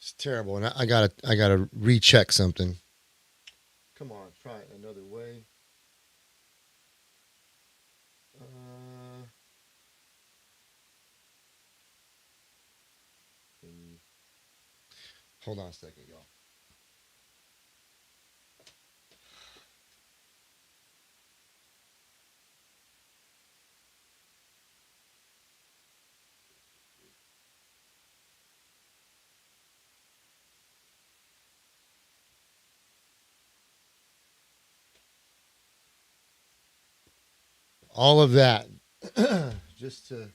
It's terrible, and I gotta recheck something. Come on, try it another way. Uh, Hold on a second, y'all. All of that, just to.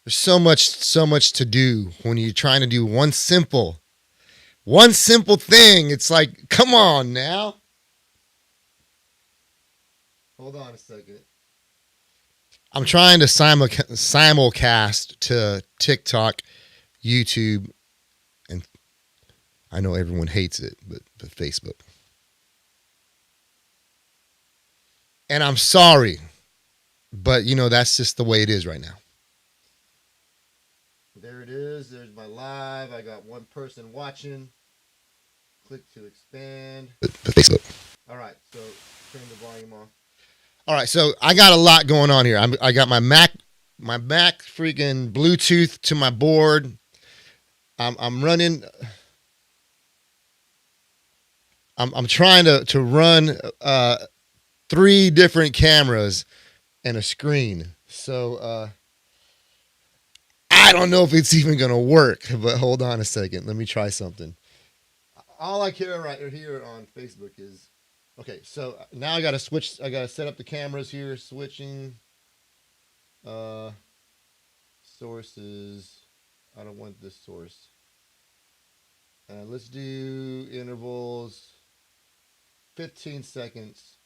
There's so much to do when you're trying to do one simple thing. It's like, come on now. Hold on a second. I'm trying to simulcast to TikTok, YouTube, and I know everyone hates it, but Facebook. And I'm sorry, but that's just the way it is right now. There it is. There's my live. I got one person watching. Click to expand. Facebook. All right, so turn the volume off. All right, so I got a lot going on here. I got my Mac freaking Bluetooth to my board. I'm running. I'm trying to run 3 different cameras and a screen. So I don't know if it's even gonna work. But hold on a second. Let me try something. All I care right here on Facebook is. Okay, so now I gotta switch. I gotta set up the cameras here. Switching sources. I don't want this source. Let's do intervals. 15 seconds.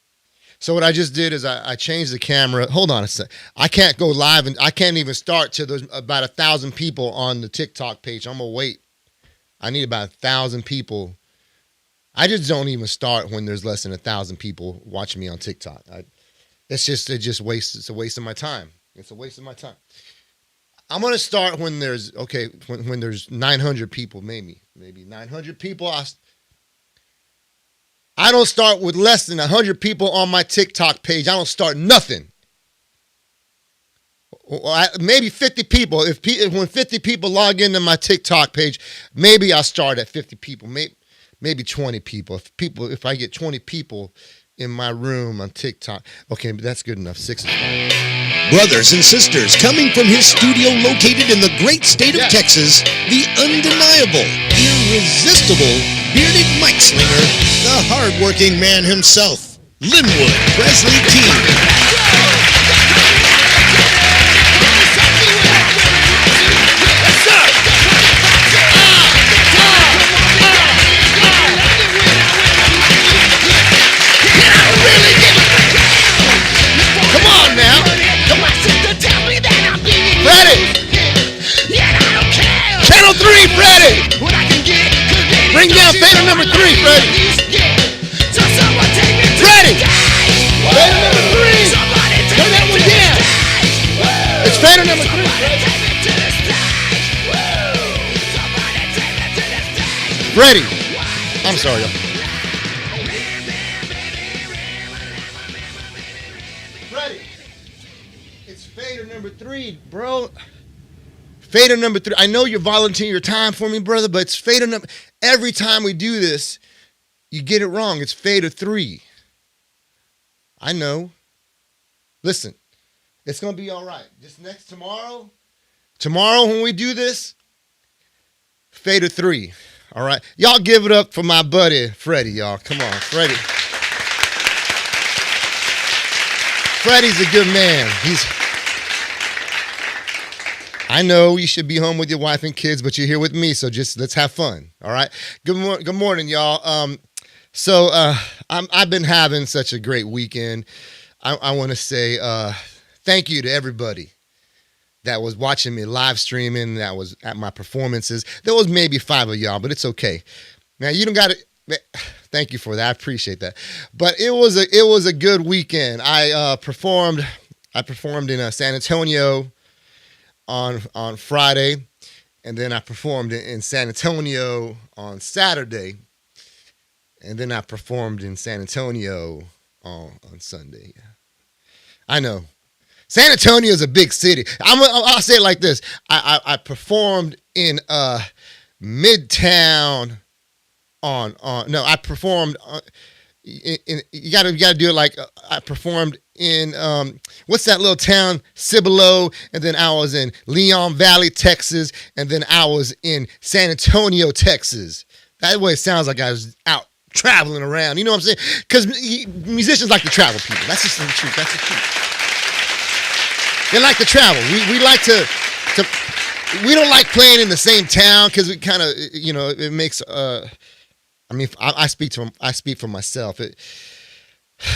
So what I just did is I changed the camera. Hold on a sec. I can't go live and I can't even start till there's about 1,000 people on the TikTok page. I'm gonna wait. I need about 1,000 people. I just don't even start when there's less than 1,000 people watching me on TikTok. It's a waste of my time. It's a waste of my time. I'm gonna start when there's when there's 900 people, maybe 900 people. I don't start with less than 100 people on my TikTok page. I don't start nothing. Maybe 50 people. When 50 people log into my TikTok page, maybe I'll start at 50 people. Maybe 20 people. If I get 20 people in my room on TikTok, okay, but that's good enough. 6 is fine. Brothers and sisters, coming from his studio located in the great state of Texas, the undeniable, irresistible, bearded mic slinger, the hardworking man himself, Linwood Presley King. Channel 3, Freddie! Bring down fader number 3, Freddie! Freddie! Fader number 3! Turn that one down! It's fader number 3, Freddie! I'm sorry, y'all. Freddie! It's fader number 3, bro. Fader number 3. I know you're volunteering your time for me, brother, but it's fader number. Every time we do this, you get it wrong. It's fader 3. I know. Listen, it's gonna be all right. Just tomorrow when we do this, fader 3. All right, y'all give it up for my buddy Freddie, y'all. Come on, Freddie. Freddie's a good man. I know you should be home with your wife and kids, but you're here with me, so just let's have fun. All right. Good morning, y'all. I've been having such a great weekend. I want to say thank you to everybody that was watching me live streaming, that was at my performances. There was maybe 5 of y'all, but it's okay. Now you don't got to. Thank you for that. I appreciate that. But it was a good weekend. I performed in San Antonio on Friday, and then I performed in San Antonio on Saturday, and then I performed in San Antonio on Sunday. I know. San Antonio is a big city. I'll say it like this. I performed in Midtown I performed in you gotta do it like I performed in what's that little town, Cibolo, and then I was in Leon Valley, Texas, and then I was in San Antonio, Texas. That way it sounds like I was out traveling around. You know what I'm saying? Because musicians like to travel, people. That's just the truth. That's the truth. They like to travel. We like to we don't like playing in the same town because it kind of, it makes I speak for myself. It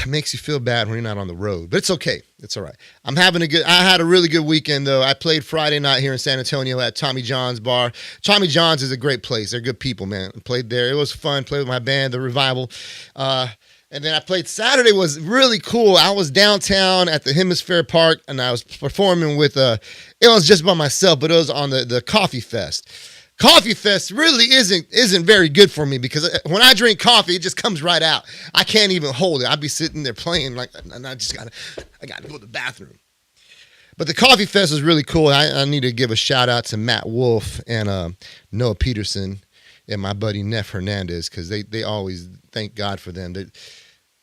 makes you feel bad when you're not on the road, but it's okay. It's all right. I had a really good weekend though. I played Friday night here in San Antonio at Tommy John's bar. Tommy John's is a great place. They're good people, man. I played there. It was fun. Played with my band, The Revival. And then I played Saturday, was really cool. I was downtown at the Hemisphere Park, and I was performing with, it was just by myself, but it was on the Coffee Fest. Coffee Fest really isn't very good for me because when I drink coffee, it just comes right out. I can't even hold it. I'd be sitting there playing and I got to go to the bathroom. But the Coffee Fest was really cool. I need to give a shout out to Matt Wolf and Noah Peterson and my buddy Neff Hernandez because they always thank God for them.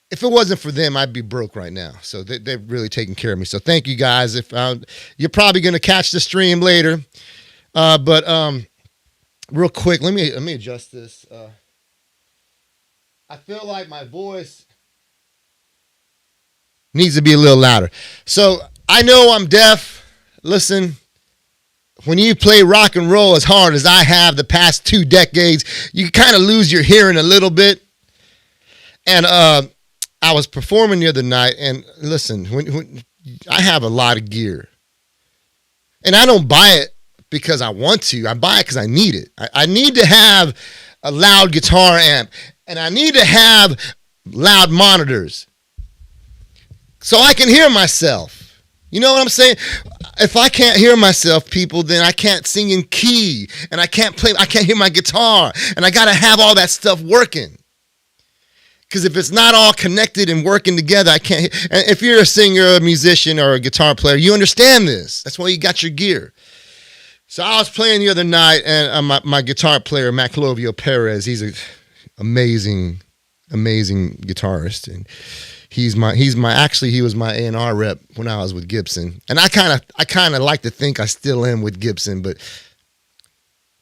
If it wasn't for them, I'd be broke right now. So they're really taking care of me. So thank you guys. You're probably going to catch the stream later. But real quick, let me adjust this. I feel like my voice needs to be a little louder. So I know I'm deaf. Listen, when you play rock and roll as hard as I have the past 2 decades, you kind of lose your hearing a little bit. And I was performing the other night, and listen, when I have a lot of gear, and I don't buy it because I want to. I buy it because I need it. I need to have a loud guitar amp, and I need to have loud monitors so I can hear myself. You know what I'm saying? If I can't hear myself, people, then I can't sing in key, and I can't hear my guitar, and I got to have all that stuff working. Because if it's not all connected and working together, I can't. And if you're a singer, a musician, or a guitar player, you understand this. That's why you got your gear. So I was playing the other night, and my guitar player, Maclovio Perez, he's an amazing guitarist, and he was my A&R rep when I was with Gibson, and I kind of like to think I still am with Gibson, but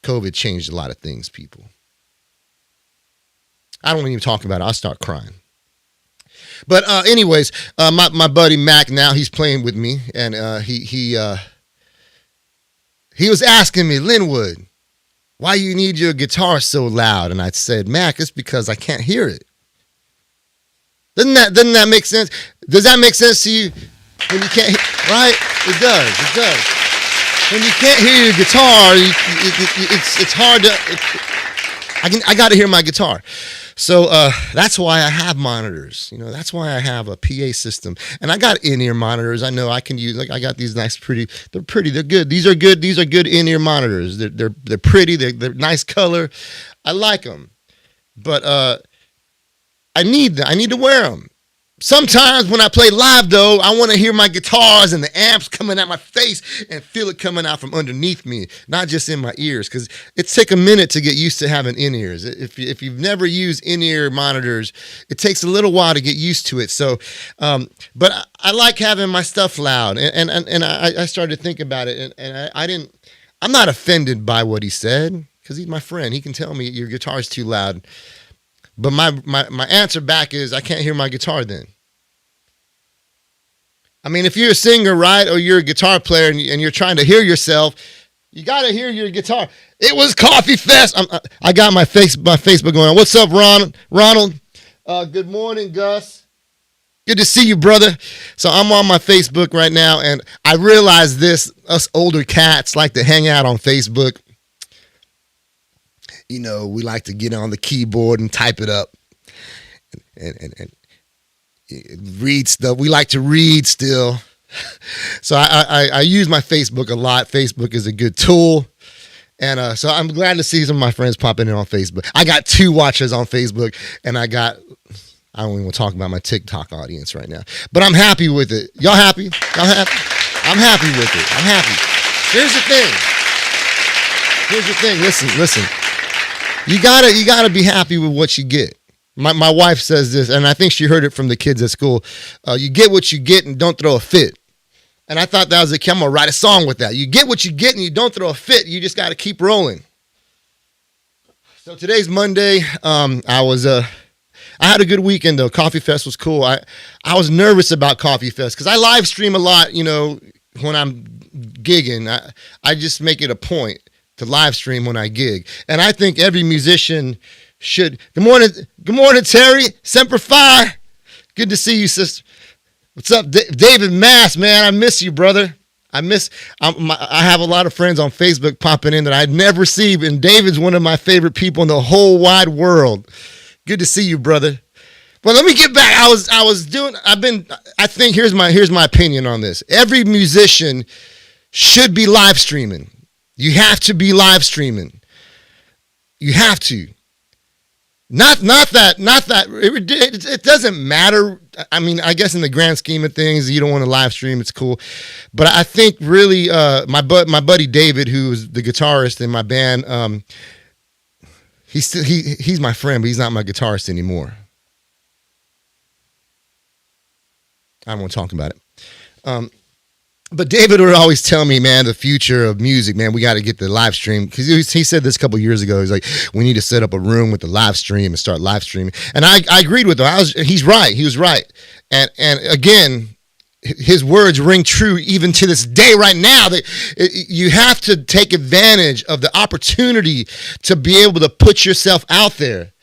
COVID changed a lot of things, people. I don't even talk about it. I'll start crying. But anyways, my buddy Mac now, he's playing with me, and he was asking me, Linwood, why you need your guitar so loud? And I said, Mac, it's because I can't hear it. Doesn't that make sense? Does that make sense to you? When you can't, right? It does. When you can't hear your guitar, it's hard to. I got to hear my guitar. So that's why I have monitors. That's why I have a PA system. And I got in-ear monitors. I know I can use, I got these nice, they're pretty, they're good. These are good in-ear monitors. They're pretty, they're nice color. I like them. But I need to wear them. Sometimes when I play live, though, I want to hear my guitars and the amps coming at my face and feel it coming out from underneath me, not just in my ears, because it takes a minute to get used to having in-ears. If you've never used in-ear monitors, it takes a little while to get used to it. So, but I like having my stuff loud, and I started to think about it, and I'm not offended by what he said, because he's my friend. He can tell me your guitar's too loud. But my answer back is I can't hear my guitar then. I mean, if you're a singer, right, or you're a guitar player and you're trying to hear yourself, You gotta hear your guitar. It was Coffee Fest. I got my Facebook going on. What's up, Ronald? Good morning, Gus. Good to see you, brother. So I'm on my Facebook right now, and I realize this: us older cats like to hang out on Facebook. You know, we like to get on the keyboard and type it up, and read stuff. We like to read still. So I use my Facebook a lot. Facebook is a good tool. And so I'm glad to see some of my friends popping in on Facebook. I got 2 watchers on Facebook, and I don't even want to talk about my TikTok audience right now. But I'm happy with it. Y'all happy? Y'all happy? I'm happy with it. I'm happy. Here's the thing. Listen. You gotta be happy with what you get. My wife says this, and I think she heard it from the kids at school. You get what you get and don't throw a fit. And I thought that was I'm going to write a song with that. You get what you get and you don't throw a fit. You just got to keep rolling. So today's Monday. I had a good weekend, though. Coffee Fest was cool. I was nervous about Coffee Fest because I live stream a lot, you know, when I'm gigging. I just make it a point to live stream when I gig. And I think every musician should. Good morning, Terry. Semper Fi. Good to see you, sister. What's up, David Mass, man? I miss you, brother. I have a lot of friends on Facebook popping in that I'd never see, and David's one of my favorite people in the whole wide world. Good to see you, brother. But let me get back. I think here's my opinion on this. Every musician should be live streaming. You have to be live streaming. You have to. Not that it doesn't matter. I mean, I guess in the grand scheme of things, you don't want to live stream. It's cool. But I think really my buddy David, who's the guitarist in my band, he's my friend, but he's not my guitarist anymore. I don't want to talk about it. But David would always tell me, man, the future of music, man, we got to get the live stream. Because he said this a couple years ago. He's like, we need to set up a room with the live stream and start live streaming. And I agreed with him. He's right. He was right. And again, his words ring true even to this day right now. That you have to take advantage of the opportunity to be able to put yourself out there.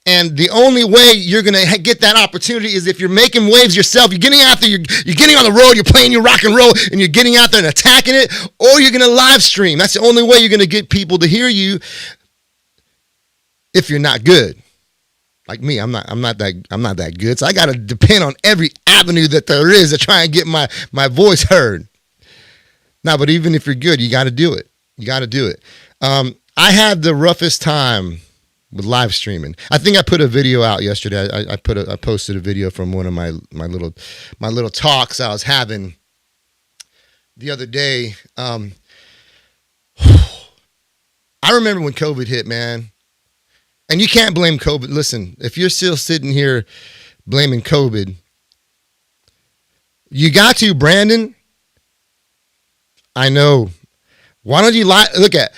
And the only way you're going to get that opportunity is if you're making waves yourself. You're getting out there, you're getting on the road, you're playing your rock and roll, and you're getting out there and attacking it, or you're going to live stream. That's the only way you're going to get people to hear you if you're not good. Like me, I'm not that good. So I got to depend on every avenue that there is to try and get my voice heard. Now, but even if you're good, you got to do it. You got to do it. I had the roughest time with live streaming. I think I put a video out yesterday. I posted a video from one of my little talks I was having the other day. I remember when COVID hit, man. And you can't blame COVID. Listen, if you're still sitting here blaming COVID, you got to, Brandon. I know. Why don't you look at,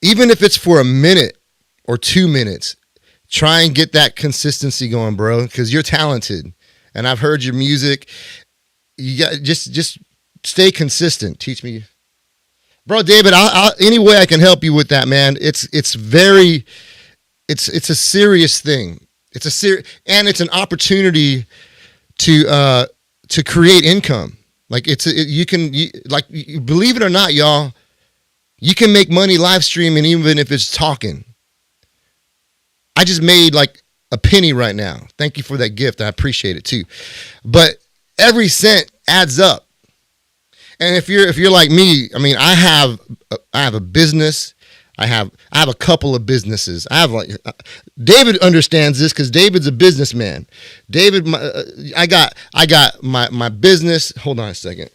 even if it's for a minute or 2 minutes, try and get that consistency going, bro, because you're talented. And I've heard your music. You got just stay consistent. Teach me. Bro, David, I'll any way I can help you with that, man. It's a serious thing. And it's an opportunity to create income. Like believe it or not, y'all, you can make money live streaming even if it's talking. I just made like a penny right now. Thank you for that gift. I appreciate it too. But every cent adds up. And if you're like me, I mean, I have a business. I have a couple of businesses. David understands this because David's a businessman. David, I got my business. Hold on a second.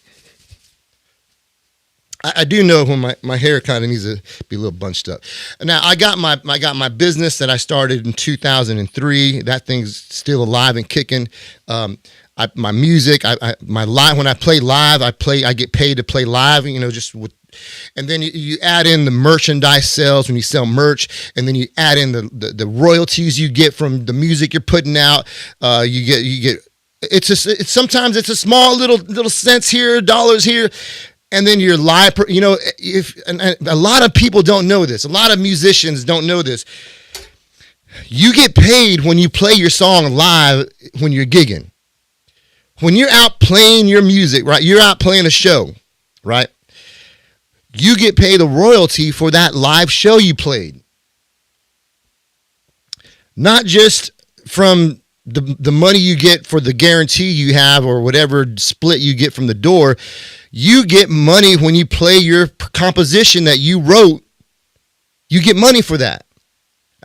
I do know when my hair kind of needs to be a little bunched up. Now I got my business that I started in 2003. That thing's still alive and kicking. My music, my live, when I play live, I get paid to play live. You know, just with. And then you add in the merchandise sales when you sell merch, and then you add in the royalties you get from the music you're putting out. You get sometimes it's a small little cents here, dollars here, and then your live, if and a lot of people don't know this, a lot of musicians don't know this. You get paid when you play your song live when you're gigging. When you're out playing your music, right? You're out playing a show, right? You get paid a royalty for that live show you played. Not just from the money you get for the guarantee you have or whatever split you get from the door. You get money when you play your composition that you wrote. You get money for that.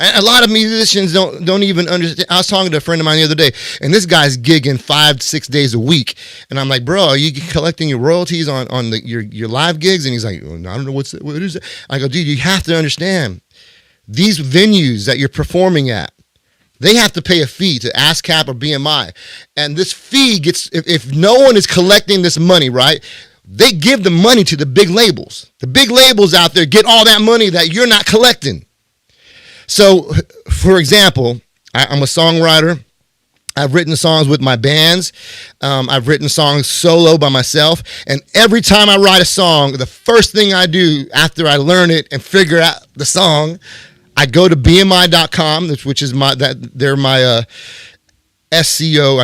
A lot of musicians don't even understand. I was talking to a friend of mine the other day, and this guy's gigging 5-6 days a week. And I'm like, bro, are you collecting your royalties on your live gigs? And he's like, oh, I don't know what is it. I go, dude, you have to understand. These venues that you're performing at, they have to pay a fee to ASCAP or BMI. And this fee gets, if no one is collecting this money, right, they give the money to the big labels. The big labels out there get all that money that you're not collecting. So, for example, I'm a songwriter. I've written songs with my bands. I've written songs solo by myself. And every time I write a song, the first thing I do after I learn it and figure out the song, I go to BMI.com, which is they're my SCO.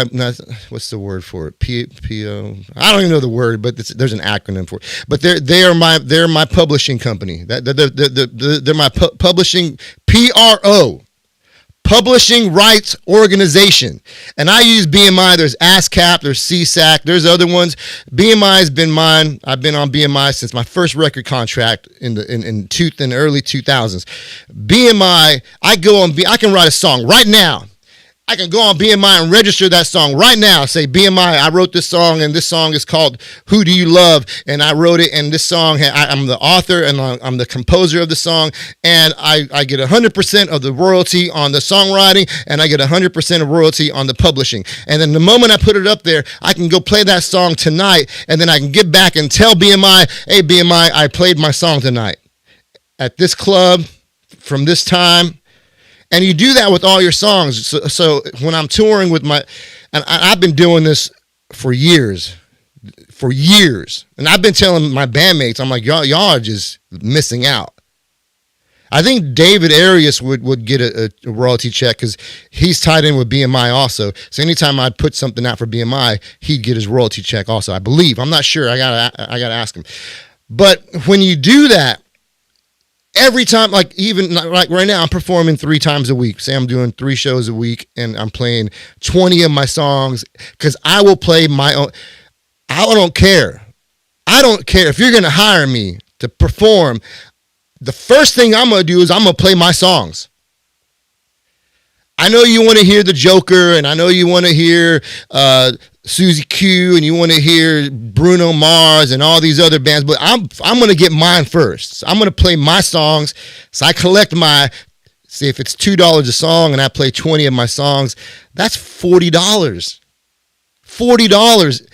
What's the word for it? PO. I don't even know the word, but there's an acronym for it. But they're my publishing company. They're my publishing PRO. Publishing Rights Organization. And I use BMI. There's ASCAP, there's CSAC, there's other ones. BMI has been mine. I've been on BMI since my first record contract in the early 2000s. BMI, I can write a song right now. I can go on BMI and register that song right now. Say, BMI, I wrote this song, and this song is called Who Do You Love? And I wrote it, and this song, I'm the author, and I'm the composer of the song, and I get 100% of the royalty on the songwriting, and I get 100% of royalty on the publishing. And then the moment I put it up there, I can go play that song tonight, and then I can get back and tell BMI, hey, BMI, I played my song tonight at this club from this time. And you do that with all your songs. So when I'm touring with and I've been doing this for years. And I've been telling my bandmates, I'm like, y'all are just missing out. I think David Arias would get a royalty check because he's tied in with BMI also. So anytime I'd put something out for BMI, he'd get his royalty check also, I believe. I'm not sure. I gotta ask him. But when you do that, every time, like right now, I'm performing 3 times a week. Say I'm doing 3 shows a week, and I'm playing 20 of my songs because I will play my own. I don't care. I don't care if you're going to hire me to perform. The first thing I'm going to do is I'm going to play my songs. I know you want to hear the Joker, and I know you want to hear Susie Q, and you want to hear Bruno Mars and all these other bands, but I'm going to get mine first. So I'm going to play my songs. So I collect say if it's $2 a song and I play 20 of my songs, that's $40. $40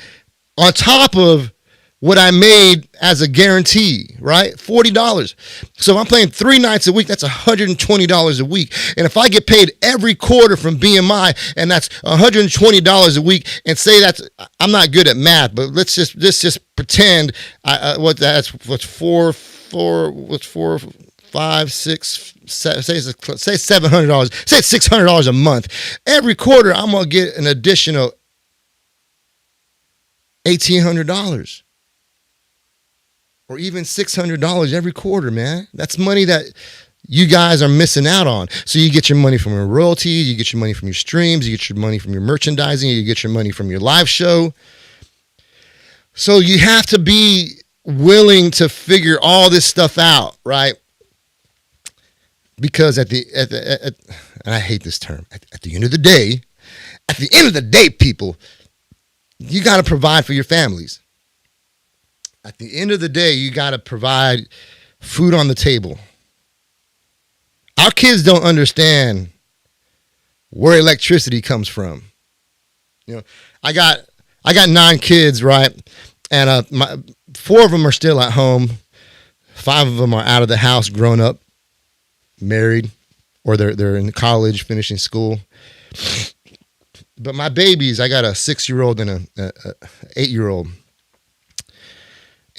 on top of what I made as a guarantee, right? $40. So if I'm playing 3 nights a week, that's $120 a week. And if I get paid every quarter from BMI, and that's $120 a week, and say I'm not good at math, but let's just pretend what's 4, 5, 6, 7, say $700, say it's $600 a month. Every quarter, I'm gonna get an additional $1,800. Or even $600 every quarter, man. That's money that you guys are missing out on. So you get your money from your royalties, you get your money from your streams, you get your money from your merchandising, you get your money from your live show. So you have to be willing to figure all this stuff out, right? Because and I hate this term, at the end of the day, people, you got to provide for your families. At the end of the day, you got to provide food on the table. Our kids don't understand where electricity comes from. You know, I got 9 kids, right? And 4 of them are still at home. 5 of them are out of the house, grown up, married, or they're in college, finishing school. But my babies, I got a 6-year-old and a 8-year-old.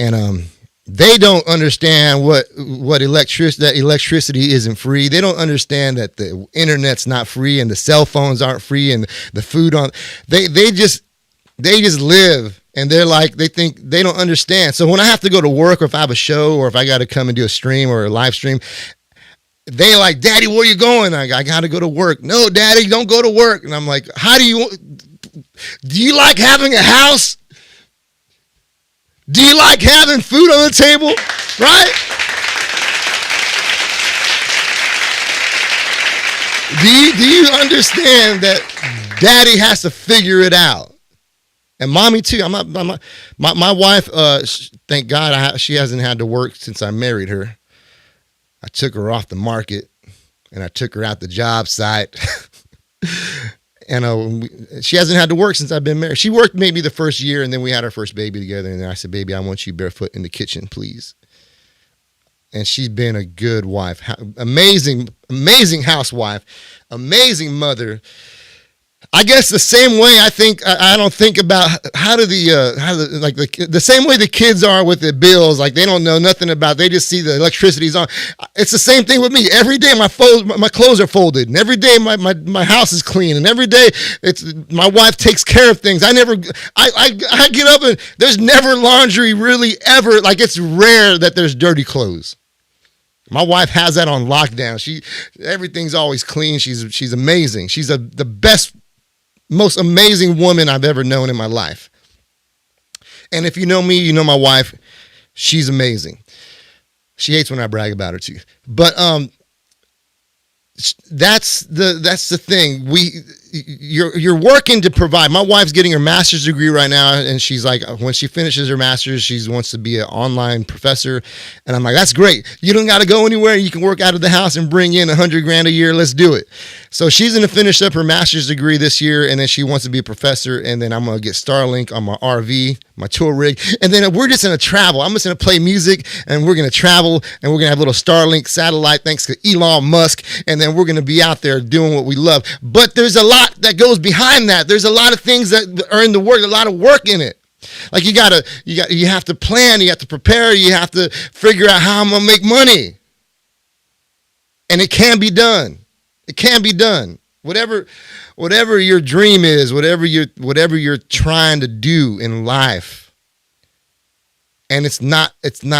And they don't understand what that electricity isn't free. They don't understand that the internet's not free and the cell phones aren't free and the food on. They just live. And they're like, they think they don't understand. So when I have to go to work, or if I have a show, or if I got to come and do a stream or a live stream, they like, Daddy, where you going? I got to go to work. No, Daddy, don't go to work. And I'm like, do you like having a house? Do you like having food on the table? Right? Do you understand that Daddy has to figure it out? And mommy too. My wife. Thank God, she hasn't had to work since I married her. I took her off the market, and I took her out the job site. And she hasn't had to work since I've been married. She worked maybe the first year, and then we had our first baby together. And then I said, "Baby, I want you barefoot in the kitchen, please." And she's been a good wife, amazing housewife, amazing mother. I guess the same way I don't think about the same way the kids are with the bills, like they don't know nothing about, they just see the electricity's on. It's the same thing with me. Every day my clothes are folded, and every day my house is clean, and every day my wife takes care of things. I get up and there's never laundry really ever. Like, it's rare that there's dirty clothes. My wife has that on lockdown. Everything's always clean. She's amazing. She's the best, most amazing woman I've ever known in my life. And if you know me, you know my wife. She's amazing. She hates when I brag about her too. But that's the thing. You're working to provide. My wife's getting her master's degree right now, and she's like, when she finishes her master's, she wants to be an online professor. And I'm like, that's great. You don't got to go anywhere. You can work out of the house and bring in $100,000 a year. Let's do it. So she's going to finish up her master's degree this year, and then she wants to be a professor. And then I'm going to get Starlink on my RV, my tour rig. And then we're just going to travel. I'm just going to play music, and we're going to travel, and we're going to have a little Starlink satellite thanks to Elon Musk. And then we're going to be out there doing what we love. But there's a lot that goes behind that. There's a lot of things that are in the work, a lot of work in it. Like you have to plan, you have to prepare, you have to figure out how I'm going to make money. And it can be done. It can be done. Whatever your dream is, whatever you're trying to do in life. And it's not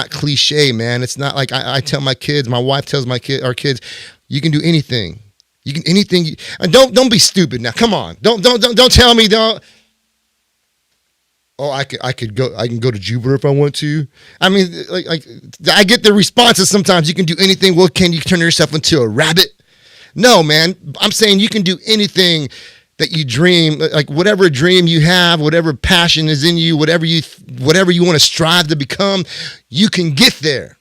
cliche, man. It's not like I tell my kids, my wife tells our kids, you can do anything. You can anything. And don't be stupid now. Come on. Don't tell me don't. Oh, I can go to Jupiter if I want to. I mean, like I get the responses sometimes. You can do anything. Well, can you turn yourself into a rabbit? No, man. I'm saying you can do anything that you dream, like whatever dream you have, whatever passion is in you, whatever you want to strive to become, you can get there.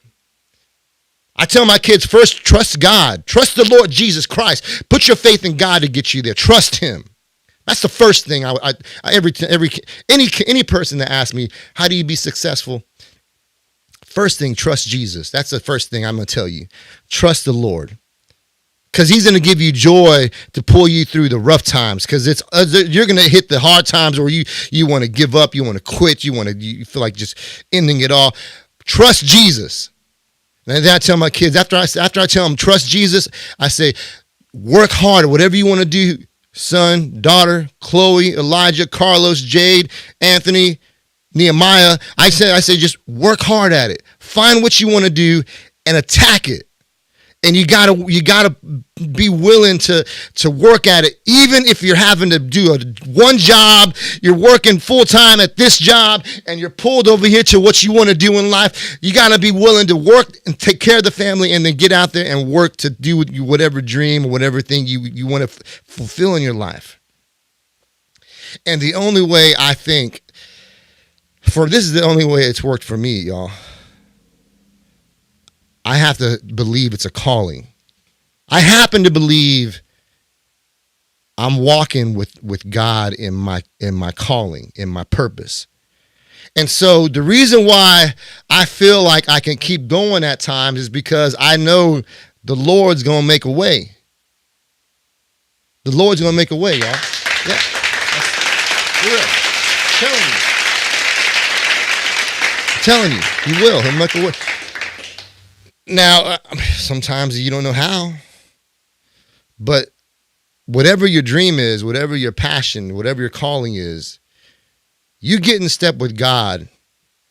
I tell my kids, first, trust God. Trust the Lord Jesus Christ. Put your faith in God to get you there. Trust him. That's the first thing. Any person that asks me, how do you be successful? First thing, trust Jesus. That's the first thing I'm going to tell you. Trust the Lord. Because he's going to give you joy to pull you through the rough times. Because you're going to hit the hard times where you want to give up, you want to quit, you feel like just ending it all. Trust Jesus. And then I tell my kids, after I tell them, trust Jesus, I say, work hard at whatever you want to do, son, daughter, Chloe, Elijah, Carlos, Jade, Anthony, Nehemiah. I say, just work hard at it. Find what you want to do and attack it. And you gotta be willing to work at it, even if you're having to do one job, you're working full time at this job, and you're pulled over here to what you want to do in life. You gotta be willing to work and take care of the family, and then get out there and work to do whatever dream or whatever thing you want to fulfill in your life. And the only way I think, this is the only way it's worked for me, y'all. I have to believe it's a calling. I happen to believe I'm walking with God in my calling, in my purpose. And so the reason why I feel like I can keep going at times is because I know the Lord's going to make a way. The Lord's going to make a way, y'all. Yeah. That's real. Telling you. telling you, he will. He'll make a way. Now, sometimes you don't know how, but whatever your dream is, whatever your passion, whatever your calling is, you get in step with God,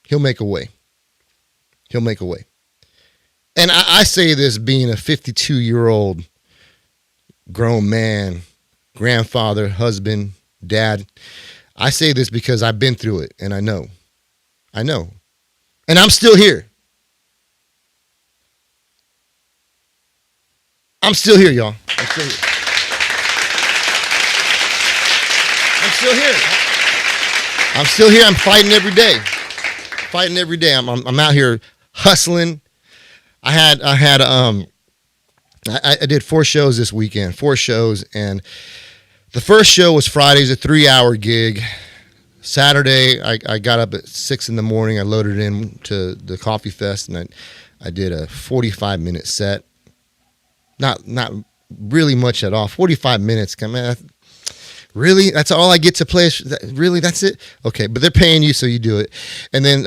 he'll make a way. He'll make a way. And I say this being a 52-year-old grown man, grandfather, husband, dad. I say this because I've been through it, and I know. And I'm still here. I'm still here, y'all. I'm still here. I'm still here. I'm fighting every day. I'm out here hustling. I did 4 shows this weekend. 4 shows, and the first show was Friday's, a 3-hour gig. Saturday, I got up at 6 in the morning. I loaded in to the Coffee Fest, and I did a 45-minute set. Not really much at all. 45 minutes. Come on, really? That's all I get to play? Really? That's it? Okay, but they're paying you, so you do it. And then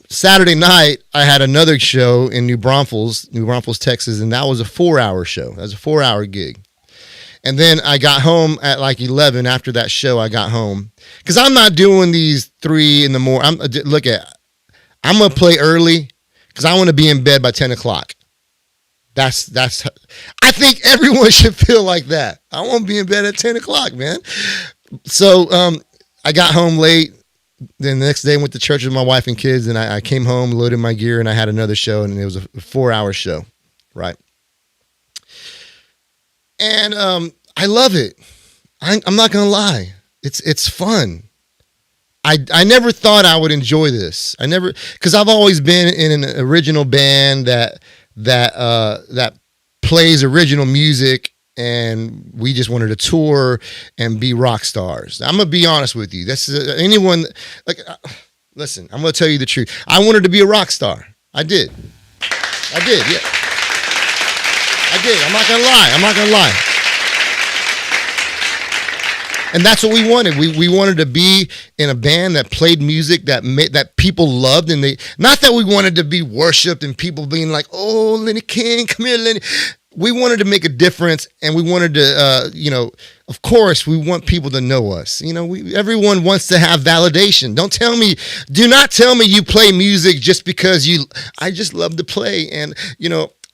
Saturday night, I had another show in New Braunfels, Texas, and that was a 4-hour show. That was a 4-hour gig. And then I got home at like 11 after that show. I got home because I'm not doing these 3 in the morning. I'm going to play early because I want to be in bed by 10 o'clock. That's. I think everyone should feel like that. I want to be in bed at 10 o'clock, man. So I got home late. Then the next day I went to church with my wife and kids, and I came home, loaded my gear, and I had another show, and it was a 4-hour show, right? And I love it. I'm not gonna lie, it's fun. I never thought I would enjoy this. Because I've always been in an original band that plays original music, and we just wanted to tour and be rock stars. I'm gonna be honest with you. That's anyone like. Listen, I'm gonna tell you the truth. I wanted to be a rock star. I did. Yeah. I did. I'm not gonna lie. And that's what we wanted. We wanted to be in a band that played music that people loved, and not that we wanted to be worshipped and people being like, "Oh, Lenny King, come here, Lenny." We wanted to make a difference, and we wanted to, of course, we want people to know us. Everyone wants to have validation. Do not tell me you play music just because I just love to play, and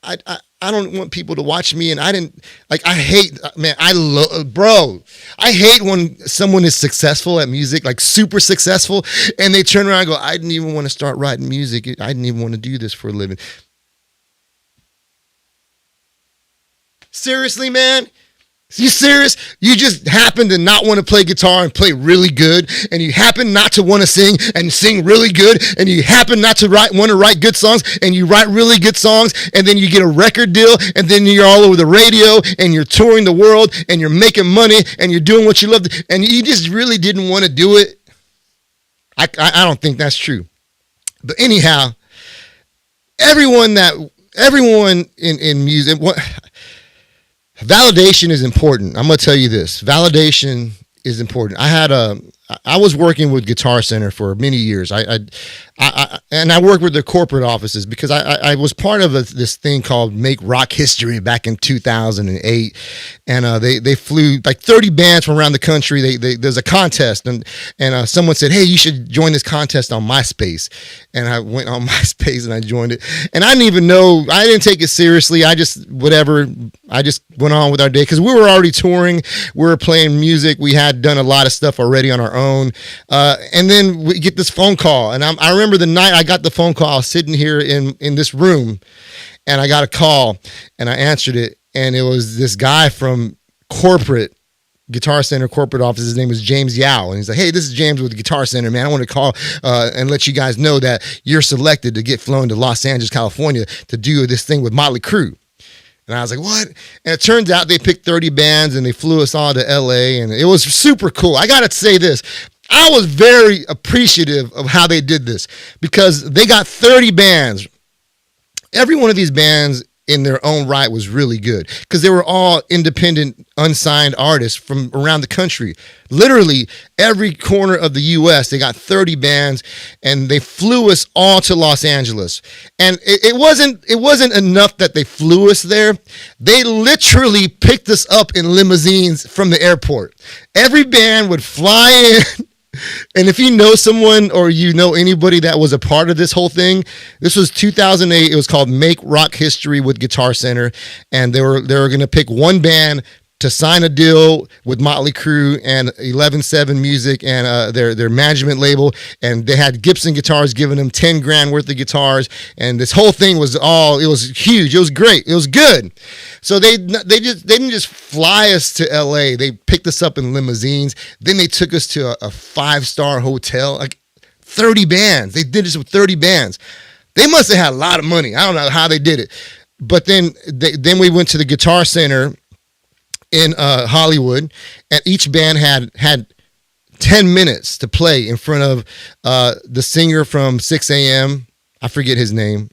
I don't want people to watch me, and I hate when someone is successful at music, like super successful, and they turn around and go, I didn't even want to start writing music. I didn't even want to do this for a living. Seriously, man? You serious? You just happen to not want to play guitar and play really good, and you happen not to want to sing and sing really good, and you happen not to want to write good songs, and you write really good songs, and then you get a record deal, and then you're all over the radio, and you're touring the world, and you're making money, and you're doing what you love, and you just really didn't want to do it. I don't think that's true. But anyhow, everyone in music, validation is important. I'm going to tell you this. Validation is important. I was working with Guitar Center for many years. I worked with their corporate offices because I was part of this thing called Make Rock History back in 2008, and they flew like 30 bands from around the country. There's a contest, and someone said, "Hey, you should join this contest on MySpace," and I went on MySpace and I joined it, and I didn't even know. I didn't take it seriously. I just went on with our day because we were already touring. We were playing music. We had done a lot of stuff already on our own, and then we get this phone call, and I remember the night I got the phone call. I was sitting here in this room, and I got a call, and I answered it, and it was this guy from Guitar Center corporate office. His name was James Yao, and he's like, "Hey, this is James with the Guitar Center, man. I want to call and let you guys know that you're selected to get flown to Los Angeles, California to do this thing with Motley Crue." And I was like, "What?" And it turns out they picked 30 bands, and they flew us all to LA, and it was super cool. I got to say this. I was very appreciative of how they did this because they got 30 bands. Every one of these bands in their own right was really good because they were all independent, unsigned artists from around the country. Literally every corner of the U.S. They got 30 bands, and they flew us all to Los Angeles. And it wasn't enough that they flew us there. They literally picked us up in limousines from the airport. Every band would fly in. And if you know someone or you know anybody that was a part of this whole thing, this was 2008. It was called Make Rock History with Guitar Center, and they were going to pick one band to sign a deal with Motley Crue and 11-7 Music and their management label, and they had Gibson guitars giving them 10 grand worth of guitars, and this whole thing was it was huge. It was great. It was good. So they didn't just fly us to LA. They picked us up in limousines. Then they took us to a 5-star hotel. Like 30 bands. They did this with 30 bands. They must have had a lot of money. I don't know how they did it. But then we went to the Guitar Center in Hollywood, and each band had 10 minutes to play in front of the singer from 6 a.m. I forget his name.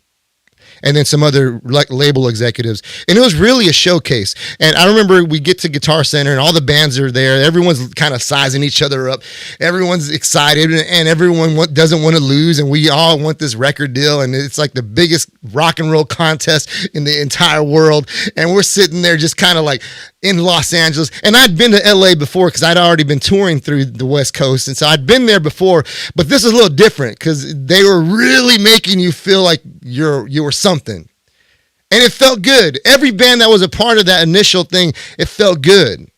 And then some other label executives. And it was really a showcase. And I remember we get to Guitar Center and all the bands are there. Everyone's kind of sizing each other up. Everyone's excited and everyone doesn't want to lose. And we all want this record deal. And it's like the biggest rock and roll contest in the entire world. And we're sitting there just kind of like in Los Angeles. And I'd been to LA before because I'd already been touring through the West Coast. And so I'd been there before. But this is a little different because they were really making you feel like you were something. And it felt good. Every band that was a part of that initial thing, it felt good.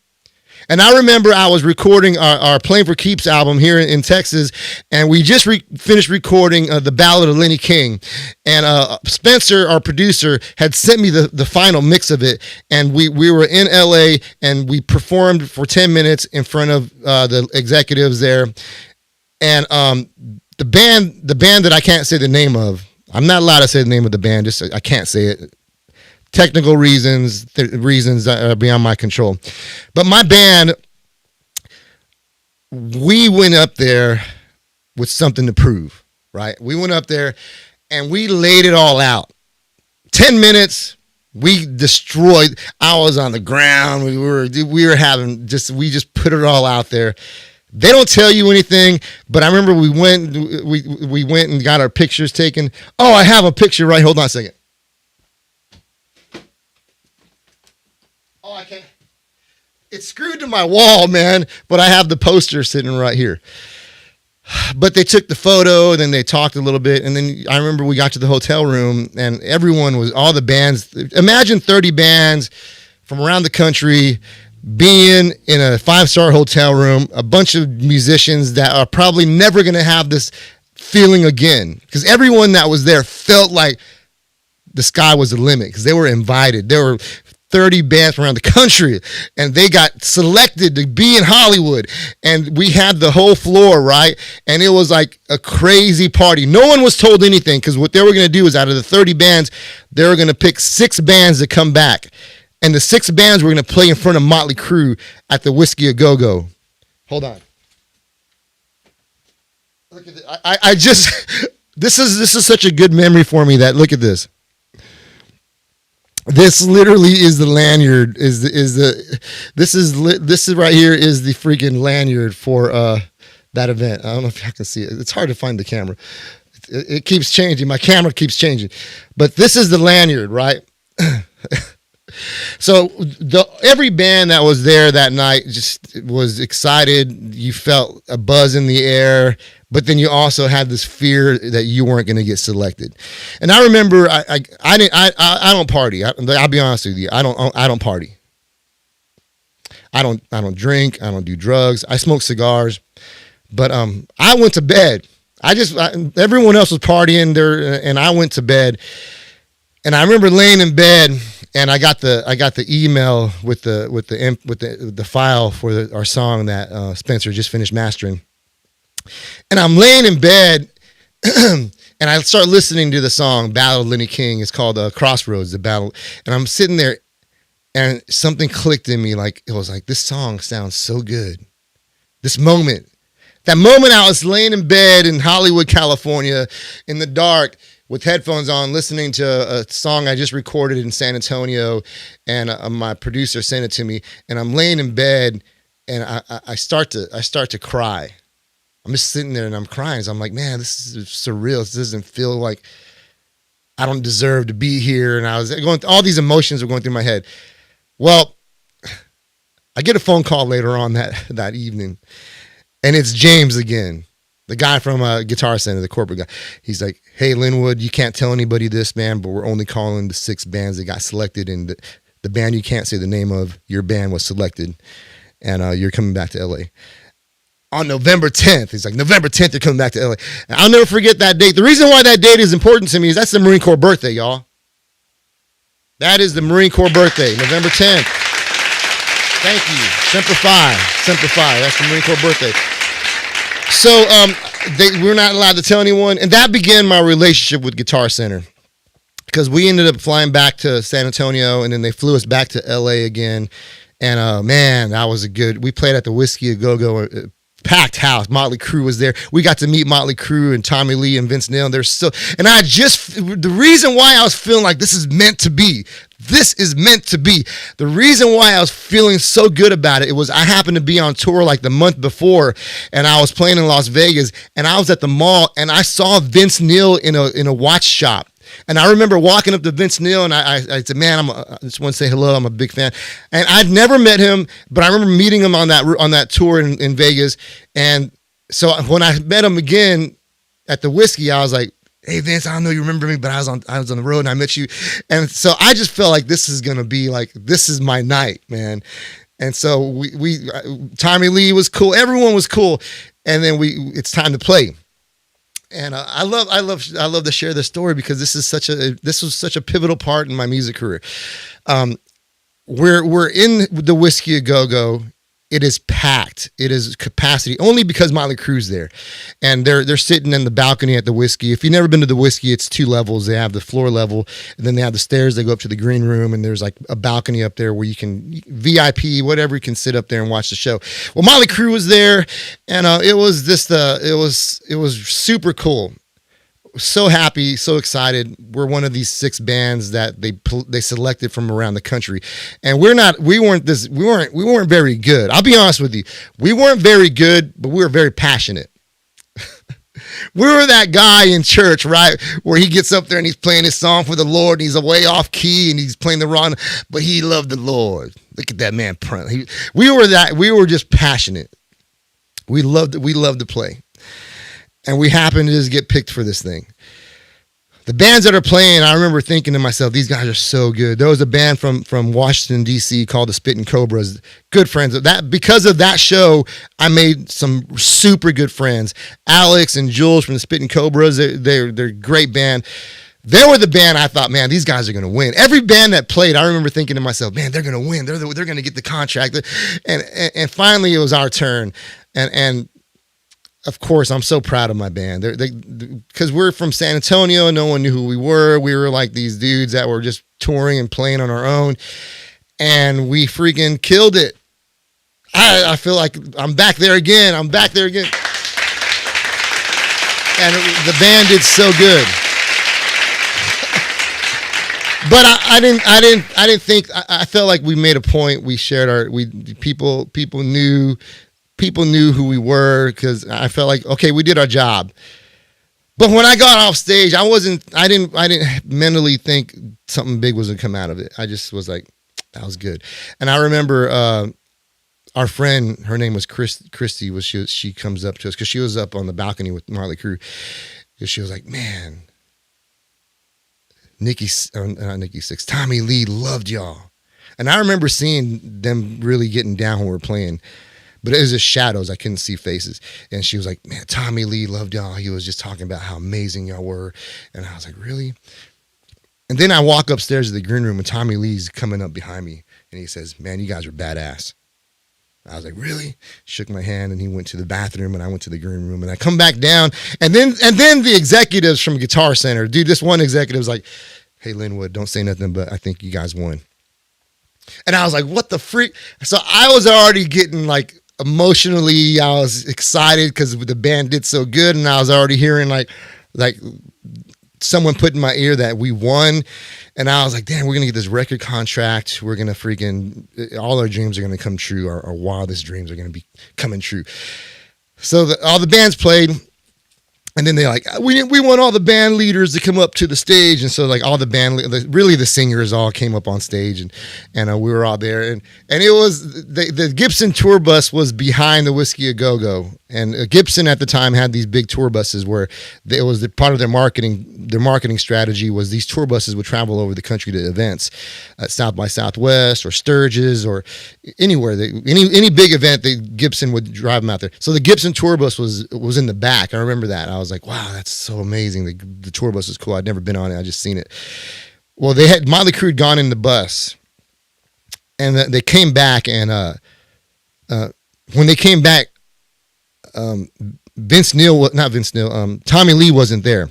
And I remember I was recording our Playing for Keeps album here in Texas, and we just finished recording the Ballad of Lenny King. And Spencer, our producer, had sent me the final mix of it, and we were in LA, and we performed for 10 minutes in front of the executives there. And the band that I can't say the name of, I'm not allowed to say the name of the band, I can't say it. Technical reasons are beyond my control. But my band, we went up there with something to prove, right? We went up there and we laid it all out. 10 minutes, we destroyed. I was on the ground. We just put it all out there. They don't tell you anything, but I remember we went and got our pictures taken. Oh, I have a picture right. Hold on a second. Oh, I can't. It's screwed to my wall, man, but I have the poster sitting right here. But they took the photo, and then they talked a little bit, and then I remember we got to the hotel room, and all the bands. Imagine 30 bands from around the country being in a 5-star hotel room, a bunch of musicians that are probably never going to have this feeling again, because everyone that was there felt like the sky was the limit because they were invited. There were 30 bands from around the country, and they got selected to be in Hollywood, and we had the whole floor, right? And it was like a crazy party. No one was told anything because what they were going to do is out of the 30 bands, they were going to pick 6 bands to come back. And the 6 bands were going to play in front of Motley Crue at the Whiskey A Go-Go. Hold on. Look at this. I just this is such a good memory for me that look at this. This literally is the lanyard. This is right here is the freaking lanyard for that event. I don't know if I can see it. It's hard to find the camera. It keeps changing. My camera keeps changing, but this is the lanyard, right? So every band that was there that night just was excited. You felt a buzz in the air, but then you also had this fear that you weren't going to get selected. And I remember I don't party. I'll be honest with you. I don't party. I don't drink. I don't do drugs. I smoke cigars. But I went to bed. Everyone else was partying there, and I went to bed. And I remember laying in bed, and I got the email with the file for our song that Spencer just finished mastering. And I'm laying in bed, and I start listening to the song "Ballad of Lenny King." It's called "Crossroads," the battle. And I'm sitting there, and something clicked in me. Like it was like this song sounds so good. That moment I was laying in bed in Hollywood, California, in the dark, with headphones on, listening to a song I just recorded in San Antonio, and my producer sent it to me, and I'm laying in bed, and I start to cry. I'm just sitting there and I'm crying. So I'm like, man, this is surreal. This doesn't feel like I don't deserve to be here. And I was going, all these emotions were going through my head. Well, I get a phone call later on that evening, and it's James again, the guy from Guitar Center, the corporate guy. He's like, hey, Linwood, you can't tell anybody this, man, but we're only calling the 6 bands that got selected, and the band you can't say the name of, your band was selected, and you're coming back to LA. On November 10th. He's like, November 10th, you're coming back to LA. And I'll never forget that date. The reason why that date is important to me is that's the Marine Corps birthday, y'all. That is the Marine Corps birthday, November 10th. Thank you. Semper Fi. Semper Fi. That's the Marine Corps birthday. So we're not allowed to tell anyone. And that began my relationship with Guitar Center. Because we ended up flying back to San Antonio, and then they flew us back to LA again. And man, that was we played at the Whiskey A Go-Go, packed house. Motley Crue was there. We got to meet Motley Crue and Tommy Lee and Vince Neil. And the reason why I was feeling like this is meant to be. This is meant to be. The reason why I was feeling so good about it was I happened to be on tour like the month before, and I was playing in Las Vegas, and I was at the mall, and I saw Vince Neil in a watch shop. And I remember walking up to Vince Neil, and I said, man, I just want to say hello. I'm a big fan. And I'd never met him, but I remember meeting him on that tour in Vegas. And so when I met him again at the Whiskey, I was like, hey, Vince, I don't know you remember me, but I was on the road and I met you. And so I just felt like this is going to be like, this is my night, man. And so Tommy Lee was cool. Everyone was cool. And then it's time to play. And I love to share this story because this was such a pivotal part in my music career. We're in the Whiskey A Go-Go. It is packed. It is capacity only because Motley Crue's there, and they're sitting in the balcony at the Whiskey. If you've never been to the Whiskey, it's 2 levels. They have the floor level, and then they have the stairs that go up to the green room, and there's like a balcony up there where you can VIP, whatever, you can sit up there and watch the show. Well, Motley Crue was there, and it was super cool. So happy, so excited. We're one of these 6 bands that they selected from around the country, and we weren't very good. I'll be honest with you, we weren't very good, but we were very passionate. We were that guy in church, right, where he gets up there and he's playing his song for the Lord, and he's way off key and he's playing the wrong, but he loved the Lord. Look at that man. We were just passionate. We loved to play. And we happened to just get picked for this thing. The bands that are playing, I remember thinking to myself, these guys are so good. There was a band from Washington, D.C. called the Spittin' Cobras. Good friends. Because of that show, I made some super good friends. Alex and Jules from the Spittin' Cobras, they're a great band. They were the band I thought, man, these guys are going to win. Every band that played, I remember thinking to myself, man, they're going to win. They're going to get the contract. And finally, it was our turn. And of course, I'm so proud of my band. Because we're from San Antonio, no one knew who we were. We were like these dudes that were just touring and playing on our own, and we freaking killed it. I feel like I'm back there again. And the band did so good. But I didn't think. I felt like we made a point. We shared people knew. People knew who we were because I felt like, okay, we did our job. But when I got off stage, I didn't mentally think something big was gonna come out of it. I just was like, that was good. And I remember our friend, her name was Christy. She comes up to us because she was up on the balcony with Motley Crue. She was like, man, Tommy Lee loved y'all. And I remember seeing them really getting down when we were playing. But it was just shadows. I couldn't see faces. And she was like, man, Tommy Lee loved y'all. He was just talking about how amazing y'all were. And I was like, really? And then I walk upstairs to the green room, and Tommy Lee's coming up behind me. And he says, man, you guys are badass. I was like, really? Shook my hand, and he went to the bathroom, and I went to the green room. And I come back down. And then the executives from Guitar Center, dude, this one executive was like, hey, Linwood, don't say nothing, but I think you guys won. And I was like, what the freak? So I was already getting like, emotionally, I was excited because the band did so good, and I was already hearing like someone put in my ear that we won, and I was like, damn, we're gonna get this record contract. We're gonna all our dreams are gonna come true. Our wildest dreams are gonna be coming true. So all the bands played. And then they like, we want all the band leaders to come up to the stage. And so like all the really the singers all came up on stage and we were all there. And it was, the Gibson tour bus was behind the Whiskey A Go-Go. And Gibson at the time had these big tour buses where it was part of their marketing strategy was these tour buses would travel over the country to events at South by Southwest or Sturgis or anywhere. Any big event, Gibson would drive them out there. So the Gibson tour bus was in the back. I remember that. I was like, wow, that's so amazing. The tour bus is cool. I'd never been on it. I just seen it. Well, Motley Crue had gone in the bus and they came back and when they came back, Tommy Lee wasn't there.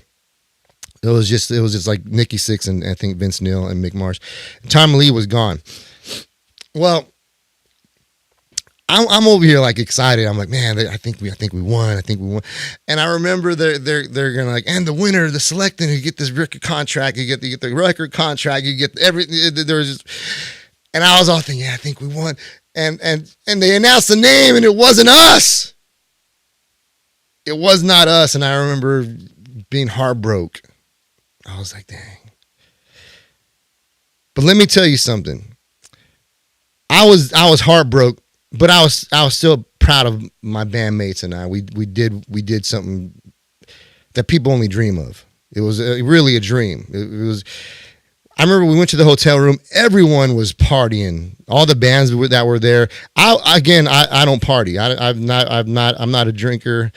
It was just like Nikki Sixx and I think Vince Neil and Mick Mars. Tommy Lee was gone. Well, I'm over here like excited. I'm like, man, I think we won. And I remember they're gonna like, and the winner, the selected, you get this record contract, you get the record contract, you get everything. There was just, and I was all thinking, yeah, I think we won. And they announced the name, and it wasn't us. It was not us. And I remember being heartbroken. I was like, dang. But let me tell you something. I was heartbroken. But I was still proud of my bandmates and I. We did something that people only dream of. It was really a dream. It was. I remember we went to the hotel room. Everyone was partying. All the bands that were there. I don't party. I'm not a drinker.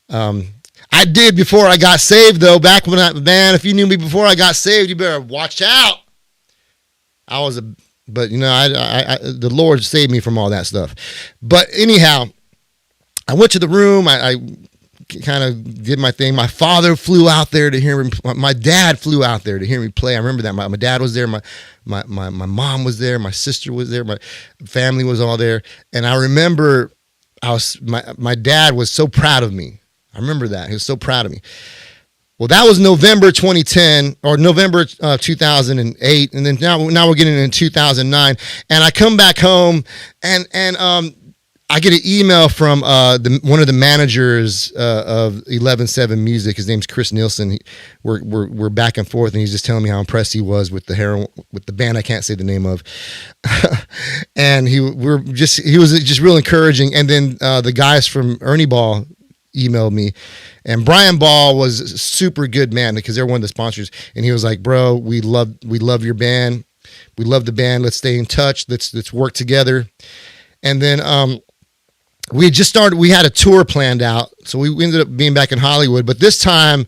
I did before I got saved though. Back when if you knew me before I got saved, you better watch out. But, you know, I the Lord saved me from all that stuff. But anyhow, I went to the room. I kind of did my thing. My father flew out there to hear me. My dad flew out there to hear me play. I remember that. My dad was there. My mom was there. My sister was there. My family was all there. And I remember my dad was so proud of me. I remember that. He was so proud of me. Well, that was November 2010 or November 2008, and then now we're getting into 2009. And I come back home, and I get an email from one of the managers of 11-7 Music. His name's Chris Nielsen. We're back and forth, and he's just telling me how impressed he was with the band I can't say the name of, and he was just real encouraging. And then the guys from Ernie Ball emailed me, and Brian Ball was a super good man because they're one of the sponsors, and he was like, bro, we love your band, we love the band, let's stay in touch, let's work together. And then we had just started, we had a tour planned out, so we ended up being back in Hollywood. But this time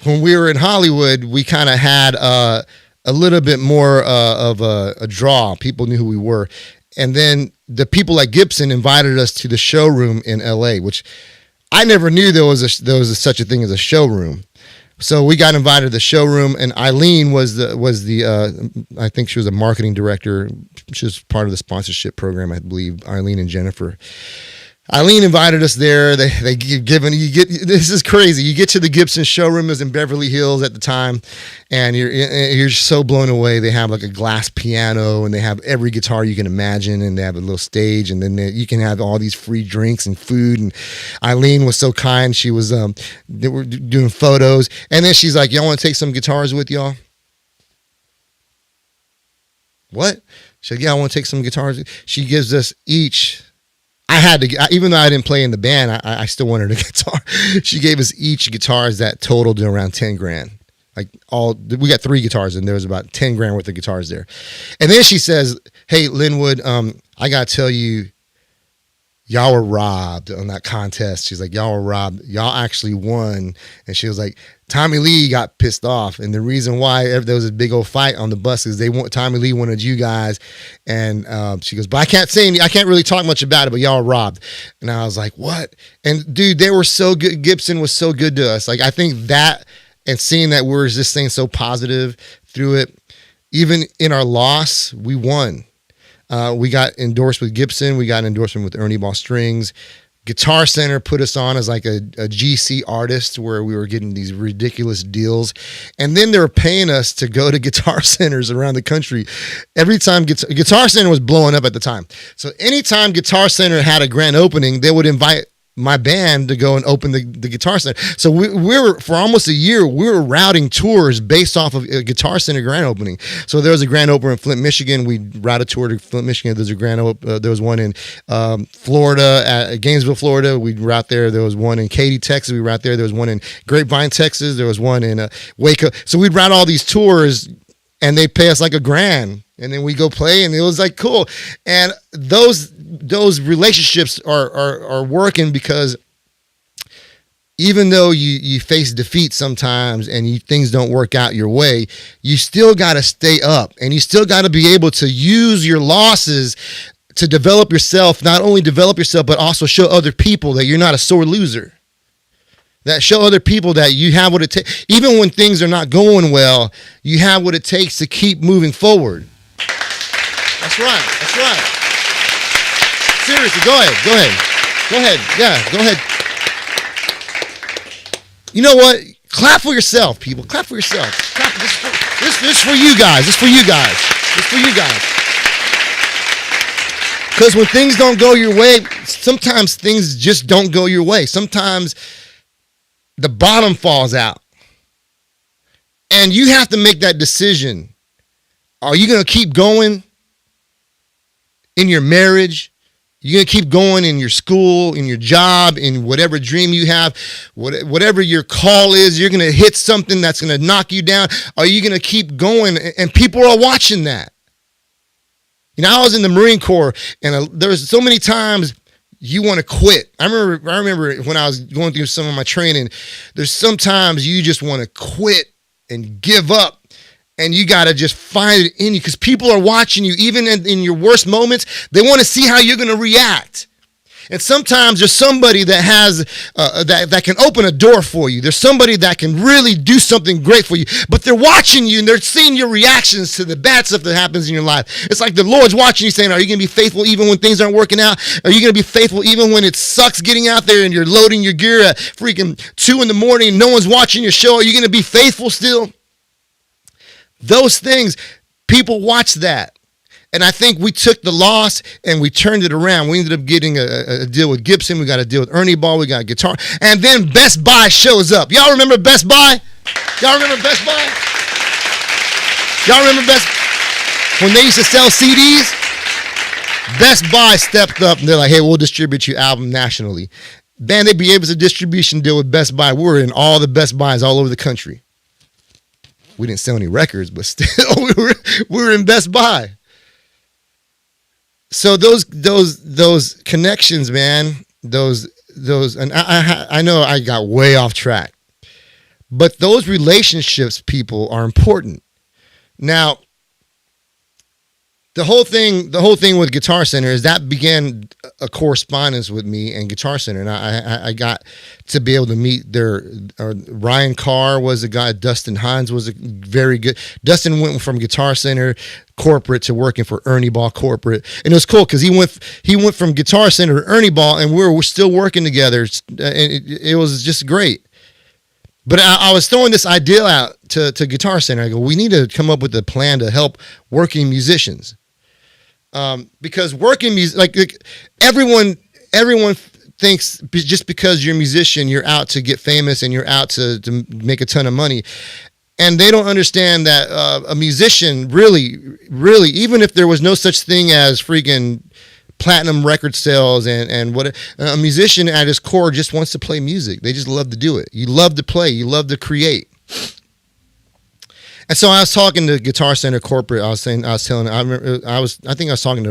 when we were in Hollywood, we kind of had a little bit more of a draw. People knew who we were. And then the people at Gibson invited us to the showroom in LA, which I never knew there was such a thing as a showroom. So we got invited to the showroom, and Eileen was the I think she was a marketing director. She was part of the sponsorship program, I believe. Eileen and Jennifer. Eileen invited us there. This is crazy. You get to the Gibson showroom. It was in Beverly Hills at the time, and you're so blown away. They have like a glass piano, and they have every guitar you can imagine, and they have a little stage, and then you can have all these free drinks and food. And Eileen was so kind. She was they were doing photos, and then she's like, "Y'all want to take some guitars with y'all?" What? She said, "Yeah, I want to take some guitars." She gives us each. I had to, even though I didn't play in the band, I still wanted a guitar. She gave us each guitars that totaled to around 10 grand. We got 3 guitars, and there was about 10 grand worth of guitars there. And then she says, "Hey, Linwood, I got to tell you, y'all were robbed on that contest." She's like, "Y'all were robbed. Y'all actually won." And she was like, Tommy Lee got pissed off. And the reason why there was a big old fight on the bus is Tommy Lee wanted you guys. And she goes, "But I can't really talk much about it, but y'all were robbed." And I was like, "What?" And dude, they were so good. Gibson was so good to us. Like, I think that, and seeing that we're just staying so positive through it, even in our loss, we won. We got endorsed with Gibson. We got endorsement with Ernie Ball Strings. Guitar Center put us on as like a GC artist where we were getting these ridiculous deals. And then they were paying us to go to guitar centers around the country. Every time Guitar Center was blowing up at the time. So anytime Guitar Center had a grand opening, they would invite my band to go and open the Guitar Center. So we were, for almost a year, we were routing tours based off of a Guitar Center grand opening. So there was a grand opener in Flint, Michigan. We routed tour to Flint, Michigan. There's a there was one in Florida, at Gainesville, Florida. We route there. There was one in Katy, Texas. We route there. There was one in Grapevine, Texas. There was one in Waco. So we'd route all these tours, and they pay us like $1,000, and then we go play, and it was like cool. And those relationships are working, because even though you face defeat sometimes and things don't work out your way, you still got to stay up, and you still got to be able to use your losses to develop yourself. Not only develop yourself, but also show other people that you're not a sore loser. That show other people that you have what it takes. Even when things are not going well, you have what it takes to keep moving forward. That's right. That's right. Seriously, go ahead. Yeah, go ahead. You know what? Clap for yourself, people. Clap for yourself. Clap. This for you guys. This for you guys. This for you guys. Because when things don't go your way, sometimes things just don't go your way. Sometimes the bottom falls out. And you have to make that decision. Are you going to keep going in your marriage? You're going to keep going in your school, in your job, in whatever dream you have, whatever your call is. You're going to hit something that's going to knock you down. Are you going to keep going? And people are watching that. You know, I was in the Marine Corps, and there was so many times you want to quit. I remember when I was going through some of my training, there's sometimes you just want to quit and give up. And you got to just find it in you, because people are watching you. Even in your worst moments, they want to see how you're going to react. And sometimes there's somebody that has that can open a door for you. There's somebody that can really do something great for you. But they're watching you, and they're seeing your reactions to the bad stuff that happens in your life. It's like the Lord's watching you, saying, are you going to be faithful even when things aren't working out? Are you going to be faithful even when it sucks getting out there and you're loading your gear at freaking 2 a.m. and no one's watching your show? Are you going to be faithful still? Those things, people watch that. And I think we took the loss and we turned it around. We ended up getting a deal with Gibson. We got a deal with Ernie Ball. We got a guitar. And then Best Buy shows up. Y'all remember Best Buy? Y'all remember Best Buy? Y'all remember when they used to sell CDs? Best Buy stepped up and they're like, hey, we'll distribute your album nationally. Man, they gave us a distribution deal with Best Buy. We were in all the Best Buys all over the country. We didn't sell any records, but still we were in Best Buy. So those connections, man, those and I know I got way off track, but those relationships, people, are important. Now, the whole thing with Guitar Center is that began a correspondence with me and Guitar Center, and I got to be able to meet Ryan Carr was a guy. Dustin Hines was a very good. Dustin went from Guitar Center corporate to working for Ernie Ball corporate, and it was cool because he went from Guitar Center to Ernie Ball, and we're still working together, and it was just great. But I was throwing this idea out to Guitar Center. I go, we need to come up with a plan to help working musicians. Because working music, like everyone thinks just because you're a musician, you're out to get famous and you're out to make a ton of money. And they don't understand that a musician really, even if there was no such thing as freaking platinum record sales and what a musician at his core just wants to play music. They just love to do it. You love to play. You love to create. And so I was talking to Guitar Center corporate. I think I was talking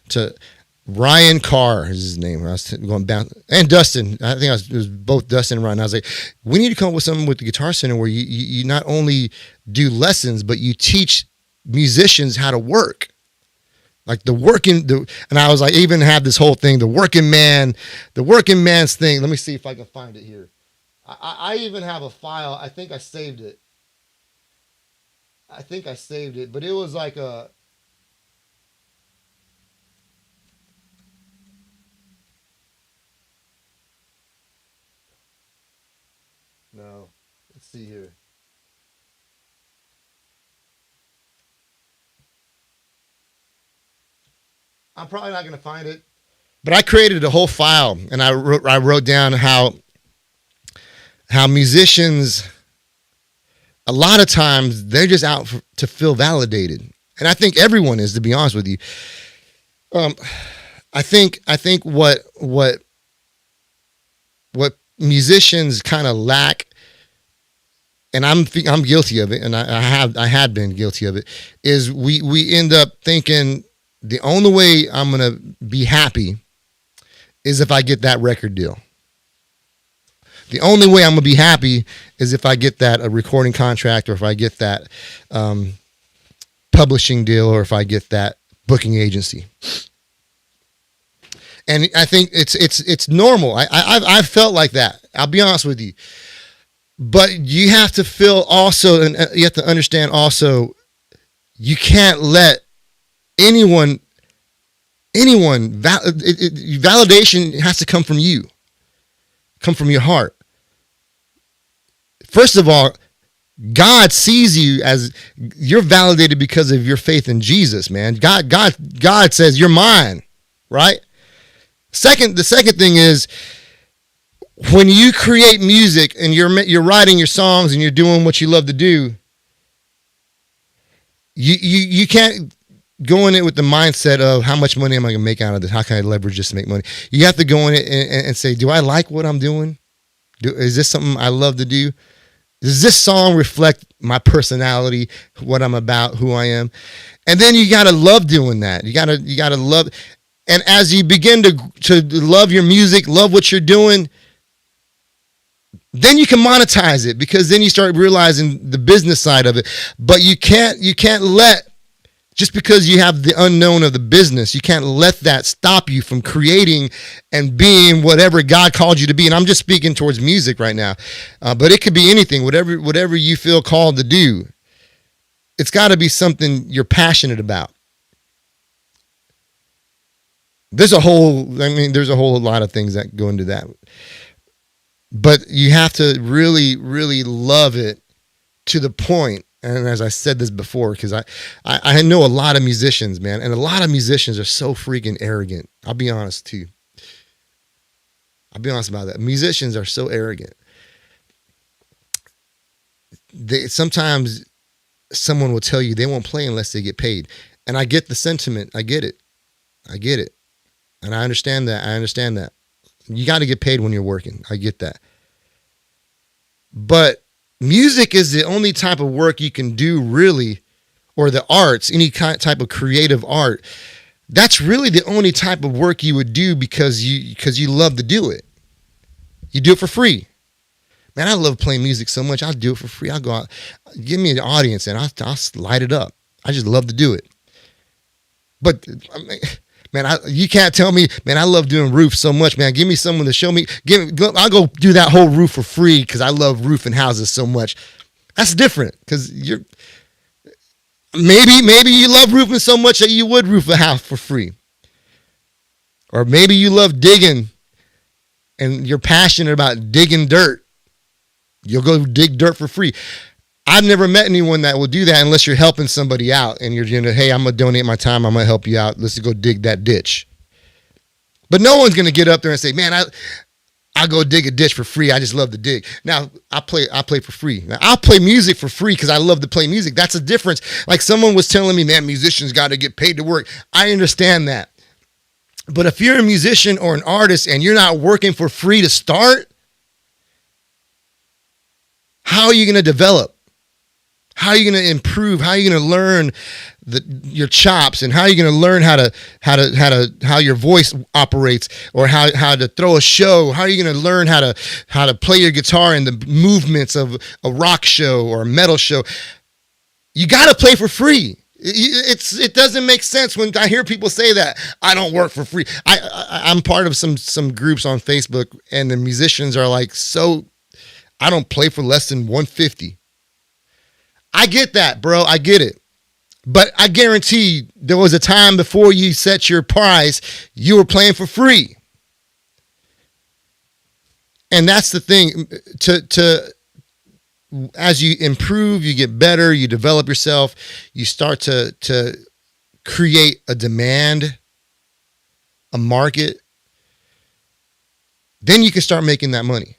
to Ryan Carr is his name. I was going back, and Dustin. I think it was both Dustin and Ryan. I was like, we need to come up with something with the Guitar Center where you not only do lessons, but you teach musicians how to work. Like and I was like, even have this whole thing, the working man's thing. Let me see if I can find it here. I even have a file. I think I saved it. But it was like see here. I'm probably not going to find it, but I created a whole file and I wrote down how musicians, a lot of times they're just out to feel validated. And I think everyone is, to be honest with you. I think what musicians kind of lack, and I'm guilty of it, and I had been guilty of it, is we end up thinking the only way I'm gonna be happy is if I get that record deal. The only way I'm gonna be happy is if I get that a recording contract, or if I get that publishing deal, or if I get that booking agency. And I think it's normal. I've felt like that. I'll be honest with you. But you have to feel also, and you have to understand also, you can't let validation has to come from you, come from your heart. First of all, God sees you as you're validated because of your faith in Jesus, man. God says you're mine, right? The second thing is, when you create music and you're writing your songs and you're doing what you love to do, you can't go in it with the mindset of how much money am I going to make out of this? How can I leverage this to make money? You have to go in it and say, do I like what I'm doing? Is this something I love to do? Does this song reflect my personality, what I'm about, who I am? And then you got to love doing that. You got to love. And as you begin to love your music, love what you're doing, then you can monetize it, because then you start realizing the business side of it. But you can't let, just because you have the unknown of the business, you can't let that stop you from creating and being whatever God called you to be. And I'm just speaking towards music right now, but it could be anything, whatever you feel called to do. It's got to be something you're passionate about. There's a whole lot of things that go into that. But you have to really, really love it to the point, and as I said this before, because I know a lot of musicians, man, and a lot of musicians are so freaking arrogant. I'll be honest too. I'll be honest about that. Musicians are so arrogant. Sometimes someone will tell you they won't play unless they get paid. And I get the sentiment. I get it. And I understand that. You got to get paid when you're working. I get that. But music is the only type of work you can do, really, or the arts, any type of creative art. That's really the only type of work you would do because you love to do it. You do it for free. Man, I love playing music so much. I'll do it for free. I'll go out, give me an audience, and I'll light it up. I just love to do it. But man, you can't tell me, man, I love doing roofs so much, man. Give me someone to show me. I'll go do that whole roof for free because I love roofing houses so much. That's different, because maybe you love roofing so much that you would roof a house for free. Or maybe you love digging and you're passionate about digging dirt. You'll go dig dirt for free. I've never met anyone that will do that unless you're helping somebody out and you're hey, I'm going to donate my time. I'm going to help you out. Let's go dig that ditch. But no one's going to get up there and say, man, I'll go dig a ditch for free. I just love to dig. Now, I play for free. Now, I'll play music for free because I love to play music. That's a difference. Like someone was telling me, man, musicians got to get paid to work. I understand that. But if you're a musician or an artist and you're not working for free to start, how are you going to develop? How are you going to improve? How are you going to learn your chops, and how are you going to learn how your voice operates, or how to throw a show? How are you going to learn how to play your guitar in the movements of a rock show or a metal show? You got to play for free. It doesn't make sense when I hear people say that I don't work for free. I'm part of some groups on Facebook, and the musicians are like, so I don't play for less than $150. I get that, bro. I get it. But I guarantee there was a time before you set your price, you were playing for free. And that's the thing. as you improve, you get better, you develop yourself, you start to create a demand, a market, then you can start making that money.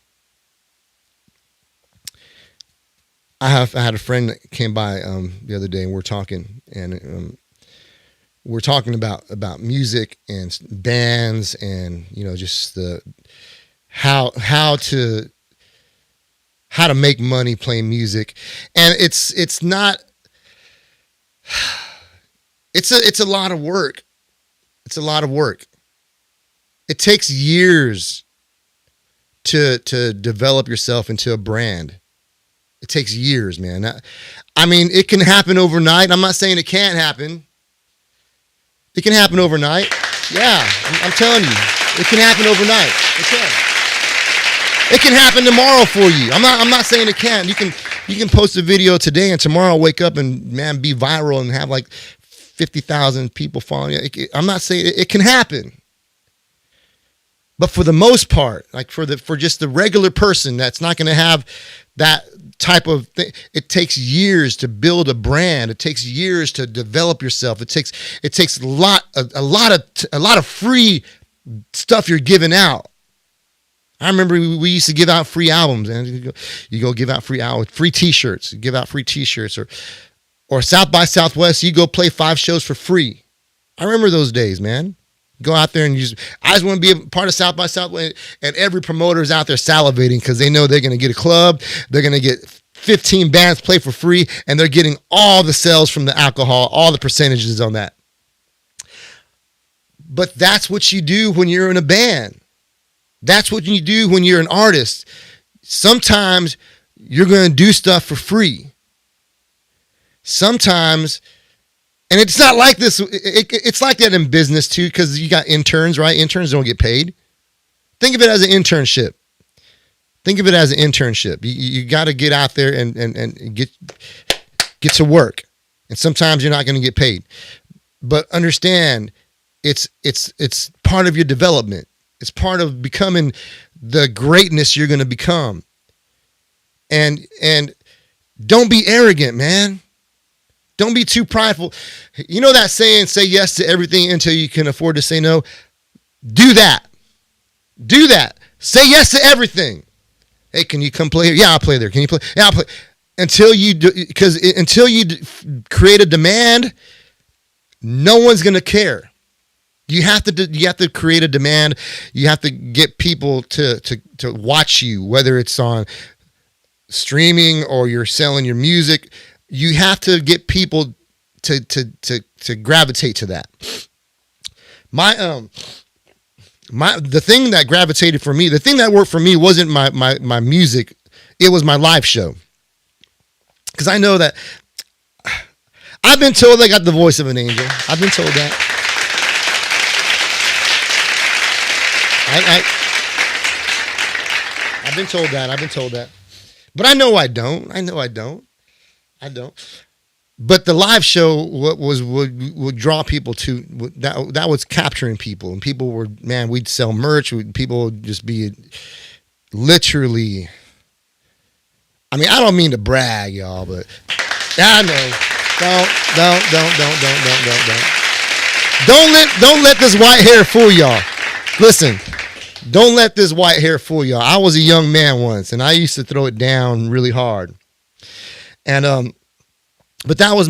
I had a friend that came by the other day, and we're talking, and we're talking about music and bands, and just the how to make money playing music, and it's a lot of work. It's a lot of work. It takes years to develop yourself into a brand. It takes years, man. I mean, it can happen overnight. I'm not saying it can't happen. It can happen overnight. Yeah, I'm telling you, it can happen overnight. It can. It can happen tomorrow for you. I'm not saying it can't. You can post a video today and tomorrow wake up and be viral and have like 50,000 people following you. I'm not saying it can happen. But for the most part, like for just the regular person that's not going to have that type of thing, it takes years to build a brand. It takes years to develop yourself. It takes a lot of free stuff you're giving out. I remember we used to give out free albums, and you go give out free albums, free T-shirts, give out free T-shirts, or South by Southwest, you go play 5 shows for free. I remember those days, man. Go out there and I just want to be a part of South by Southwest, and every promoter is out there salivating because they know they're going to get a club, they're going to get 15 bands play for free, and they're getting all the sales from the alcohol, all the percentages on that. But that's what you do when you're in a band. That's what you do when you're an artist. Sometimes you're going to do stuff for free. Sometimes, and it's not like this. It's like that in business too, because you got interns, right? Interns don't get paid. Think of it as an internship. You got to get out there and get to work. And sometimes you're not going to get paid. But understand, it's part of your development. It's part of becoming the greatness you're going to become. And don't be arrogant, man. Don't be too prideful. You know that saying, say yes to everything until you can afford to say no? Do that. Say yes to everything. Hey, can you come play here? Yeah, I'll play there. Can you play? Yeah, I'll play. Until you create a demand, no one's going to care. You have to create a demand. You have to get people to watch you, whether it's on streaming or you're selling your music. You have to get people to gravitate to that. The thing that gravitated for me, the thing that worked for me wasn't my music. It was my live show. Because I know that I've been told I got the voice of an angel. I've been told that. I've been told that. But I know I don't. But the live show would draw people to that was capturing people, and people were, man, we'd sell merch. People would just be literally. I mean, I don't mean to brag, y'all, but I know. Don't let this white hair fool y'all. Listen. Don't let this white hair fool y'all. I was a young man once, and I used to throw it down really hard. And but that was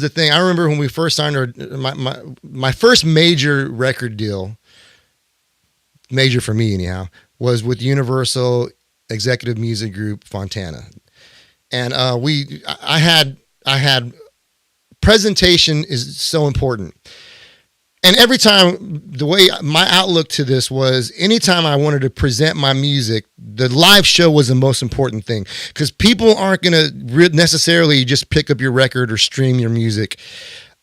the thing. I remember when we first signed my first major record deal, major for me anyhow, was with Universal Executive Music Group Fontana. And I had presentation is so important. And every time, the way my outlook to this was, anytime I wanted to present my music, the live show was the most important thing, because people aren't going to necessarily just pick up your record or stream your music.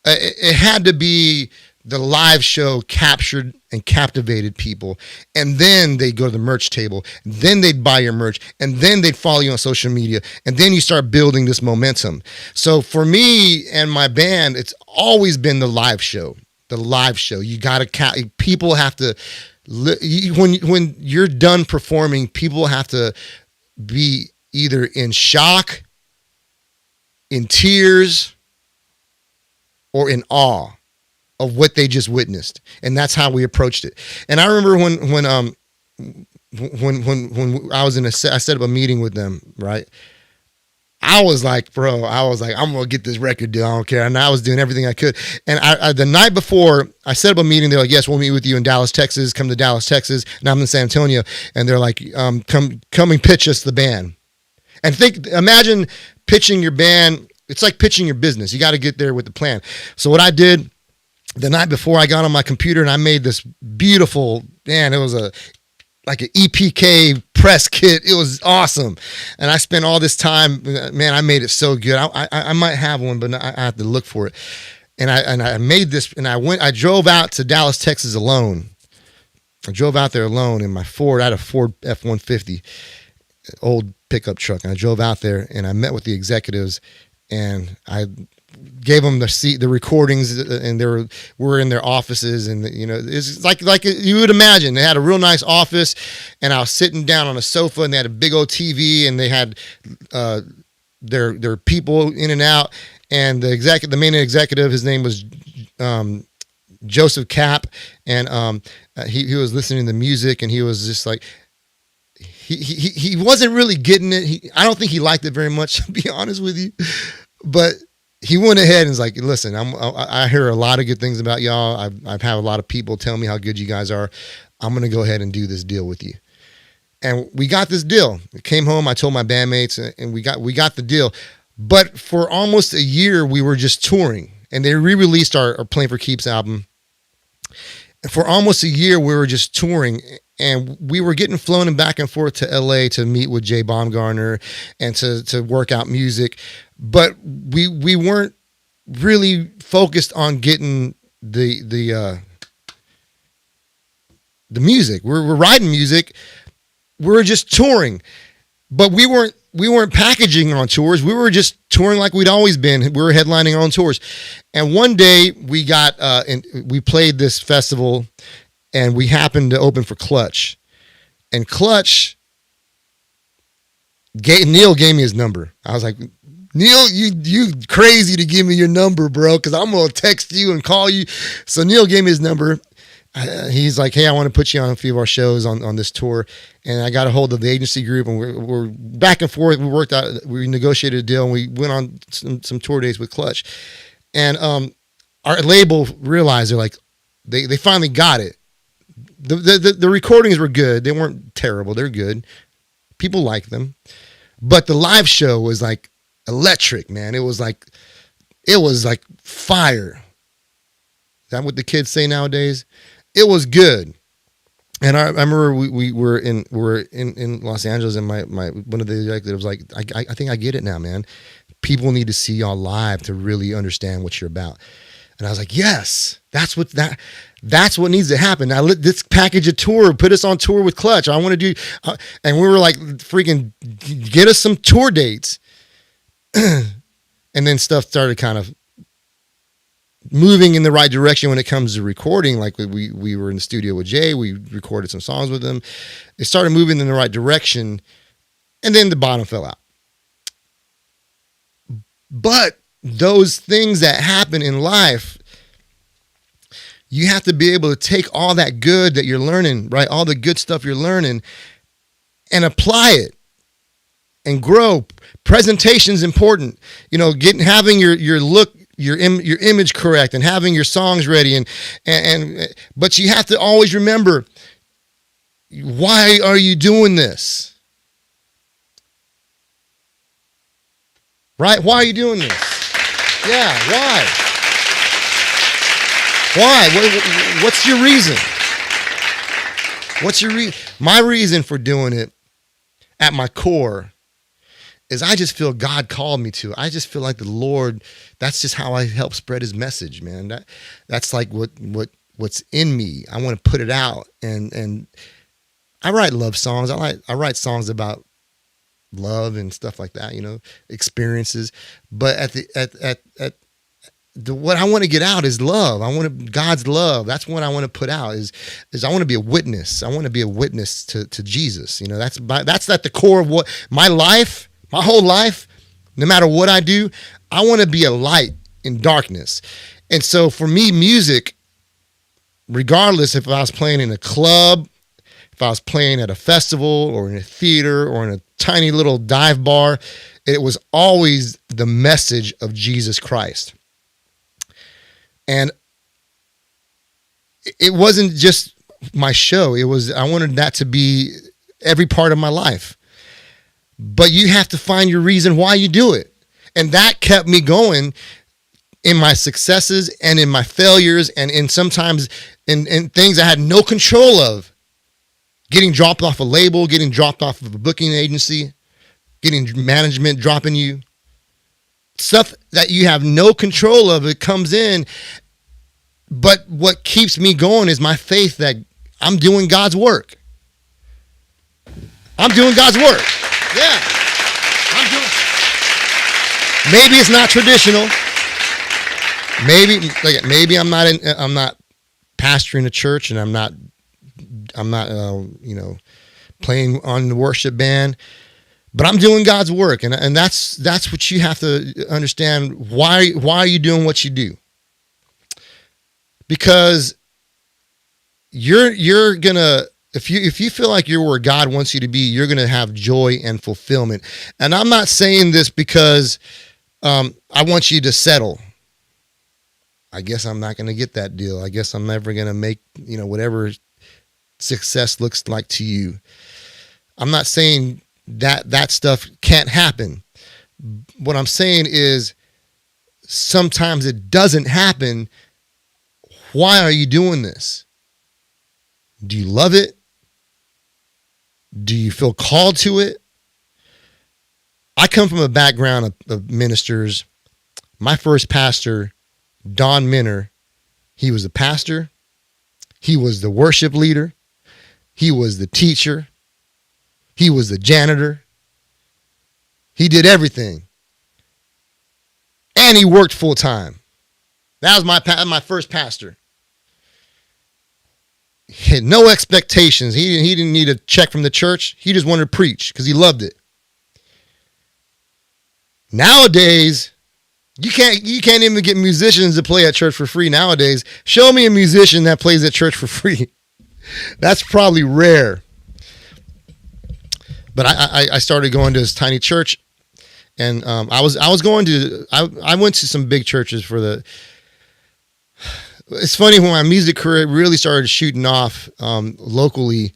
It had to be the live show captured and captivated people, and then they'd go to the merch table, then they'd buy your merch, and then they'd follow you on social media, and then you start building this momentum. So for me and my band, it's always been the live show. The live show. You got to people have to, when you're done performing, people have to be either in shock, in tears, or in awe of what they just witnessed. And that's how we approached it. And I remember when I was I set up a meeting with them, right? I was like, I'm going to get this record deal. I don't care. And I was doing everything I could. And I the night before, I set up a meeting. They're like, yes, we'll meet with you in Dallas, Texas. Come to Dallas, Texas. And I'm in San Antonio. And they're like, come and pitch us the band. And imagine pitching your band. It's like pitching your business. You got to get there with the plan. So what I did the night before, I got on my computer and I made this beautiful, man, it was like an EPK press kit. It was awesome. And I spent all this time, man, I made it so good. I might have one, but I have to look for it. And I made this, and I drove out to Dallas, Texas alone. I drove out there alone in my Ford. I had a Ford F-150, old pickup truck. And I drove out there and I met with the executives and I gave them the recordings, and we're in their offices, and it's like you would imagine. They had a real nice office, and I was sitting down on a sofa, and they had a big old TV, and they had their people in and out, and the main executive, his name was Joseph Cap, and he was listening to the music, and he was just like. He wasn't really getting it. I don't think he liked it very much, to be honest with you, but. He went ahead and was like, listen, I hear a lot of good things about y'all. I've had a lot of people tell me how good you guys are. I'm going to go ahead and do this deal with you. And we got this deal. I came home. I told my bandmates and we got the deal. But for almost a year, we were just touring, and they re-released our Playing for Keeps album. And for almost a year, we were just touring, and we were getting flown back and forth to LA to meet with Jay Baumgartner and to work out music. But we weren't really focused on getting the music. We're writing music. We were just touring, but we weren't packaging on tours. We were just touring like we'd always been. We were headlining our own tours. And one day we got and we played this festival, and we happened to open for Clutch, and Clutch. Neil gave me his number. I was like, Neil, you crazy to give me your number, bro, because I'm going to text you and call you. So Neil gave me his number. He's like, hey, I want to put you on a few of our shows on this tour. And I got a hold of the agency group, and we're back and forth. We negotiated a deal, and we went on some tour days with Clutch. And our label realized, they're like, they finally got it. The recordings were good. They weren't terrible. They're good. People like them. But the live show was like electric, man. It was like fire. Is that what the kids say nowadays? It was good. And I remember we were in Los Angeles, and my one of the executives was like, I think I get it now, man. People need to see y'all live to really understand what you're about. And I was like, yes, that's what needs to happen. Now let's package a tour, put us on tour with Clutch. I want to do, and we were like, freaking get us some tour dates. And then stuff started kind of moving in the right direction when it comes to recording. Like we were in the studio with Jay, we recorded some songs with him. It started moving in the right direction, and then the bottom fell out. But those things that happen in life, you have to be able to take all that good that you're learning, right? All the good stuff you're learning, and apply it and grow. Presentation's important. Having your look, your image correct, and having your songs ready, but you have to always remember, why are you doing this? Right? Why are you doing this? Yeah, why? Why? What's your reason? My reason for doing it at my core is I just feel God called me to. I just feel like the Lord, that's just how I help spread his message, man. That's like what's in me. I want to put it out. And I write love songs. I write songs about love and stuff like that, experiences. But what I want to get out is love. God's love. That's what I want to put out is I want to be a witness. I want to be a witness to Jesus. That's at the core of what my life, my whole life, no matter what I do, I want to be a light in darkness. And so for me, music, regardless if I was playing in a club, if I was playing at a festival or in a theater or in a tiny little dive bar, it was always the message of Jesus Christ. And it wasn't just my show. I wanted that to be every part of my life. But you have to find your reason why you do it. And that kept me going in my successes and in my failures and in sometimes in things I had no control of. Getting dropped off a label, getting dropped off of a booking agency, getting management dropping you. Stuff that you have no control of, it comes in. But what keeps me going is my faith that I'm doing God's work. I'm doing God's work. Yeah. Maybe it's not traditional. Maybe I'm not pastoring a church and I'm not playing on the worship band, but I'm doing God's work. And that's what you have to understand. Why are you doing what you do? Because you're gonna, if you feel like you're where God wants you to be, you're gonna have joy and fulfillment. And I'm not saying this because I want you to settle. I guess I'm not gonna get that deal. I guess I'm never gonna make whatever success looks like to you. I'm not saying that stuff can't happen. What I'm saying is sometimes it doesn't happen. Why are you doing this? Do you love it? Do you feel called to it? I come from a background of ministers. My first pastor, Don Minner, he was a pastor. He was the worship leader. He was the teacher. He was the janitor. He did everything. And he worked full time. That was my first pastor. He had no expectations. He didn't need a check from the church. He just wanted to preach because he loved it. Nowadays, you can't even get musicians to play at church for free nowadays. Show me a musician that plays at church for free. That's probably rare. But I started going to this tiny church, and I went to some big churches for the. It's funny, when my music career really started shooting off locally,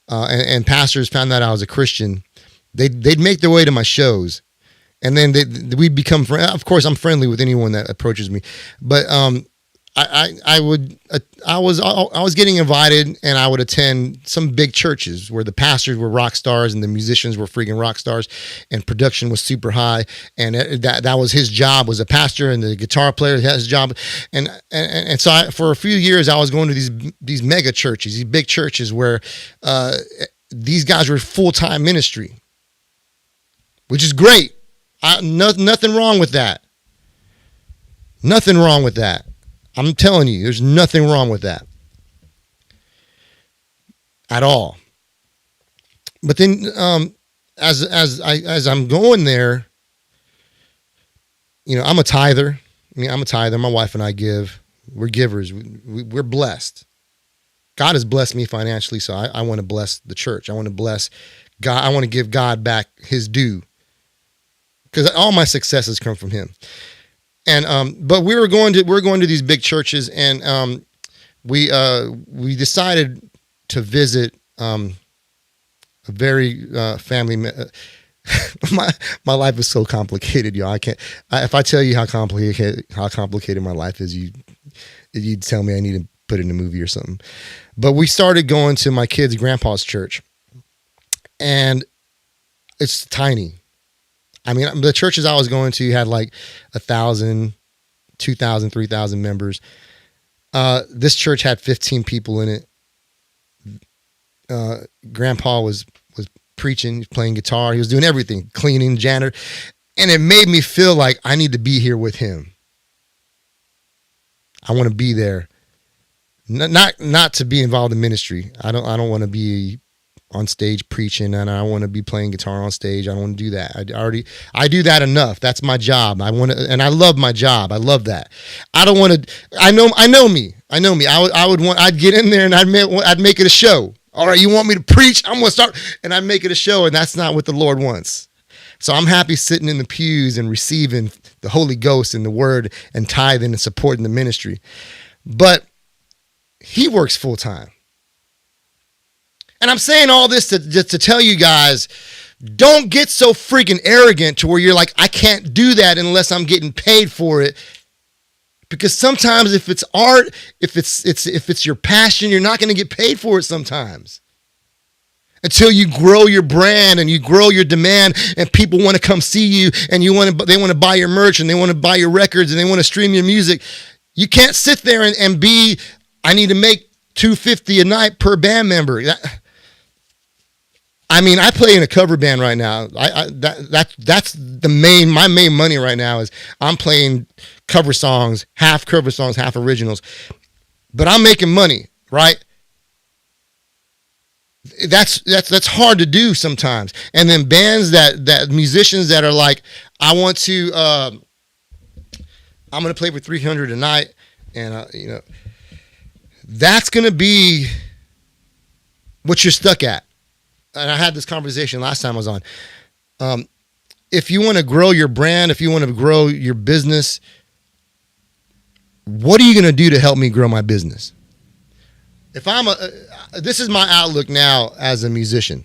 and pastors found out I was a Christian, they'd make their way to my shows, and then we'd become friends. Of course, I'm friendly with anyone that approaches me, but I was getting invited, and I would attend some big churches where the pastors were rock stars and the musicians were freaking rock stars, and production was super high, and that was his job, was a pastor, and the guitar player had his job, and so for a few years I was going to these mega churches, these big churches where these guys were full-time ministry, which is great. Nothing wrong with that. Nothing wrong with that. I'm telling you, there's nothing wrong with that at all. But then, as I'm going there, I'm a tither. I'm a tither. My wife and I give. We're givers. We're blessed. God has blessed me financially, so I want to bless the church. I want to bless God. I want to give God back His due, because all my successes come from Him. And but we're going to these big churches, and we decided to visit a very family. My life is so complicated, y'all. If I tell you how complicated my life is, you'd tell me I need to put it in a movie or something. But we started going to my kid's grandpa's church, and it's tiny. I mean, the churches I was going to had like 1,000, 2,000, 3,000 members. This church had 15 people in it. Grandpa was preaching, playing guitar. He was doing everything, cleaning, janitor. And it made me feel like I need to be here with him. I want to be there. Not to be involved in ministry. I don't want to be on stage preaching, and I want to be playing guitar on stage. I don't want to do that. I do that enough. That's my job. And I love my job. I love that. I don't want to. I know me. I'd get in there and I'd make it a show. All right, you want me to preach? I'm gonna start, and I'd make it a show, and that's not what the Lord wants. So I'm happy sitting in the pews and receiving the Holy Ghost and the Word and tithing and supporting the ministry. But he works full time. And I'm saying all this to tell you guys, don't get so freaking arrogant to where you're like, I can't do that unless I'm getting paid for it. Because sometimes if it's art, if it's your passion, you're not going to get paid for it sometimes. Until you grow your brand and you grow your demand and people want to come see you and they want to buy your merch and they want to buy your records and they want to stream your music. You can't sit there and be, I need to make $250 a night per band member. I play in a cover band right now. That's my main money right now is I'm playing cover songs, half originals, but I'm making money, right? That's hard to do sometimes. And then bands that musicians that are like, I'm going to play for $300 a night, and that's going to be what you're stuck at. And I had this conversation last time I was on. If you want to grow your brand, if you want to grow your business, what are you going to do to help me grow my business? If this is my outlook now as a musician.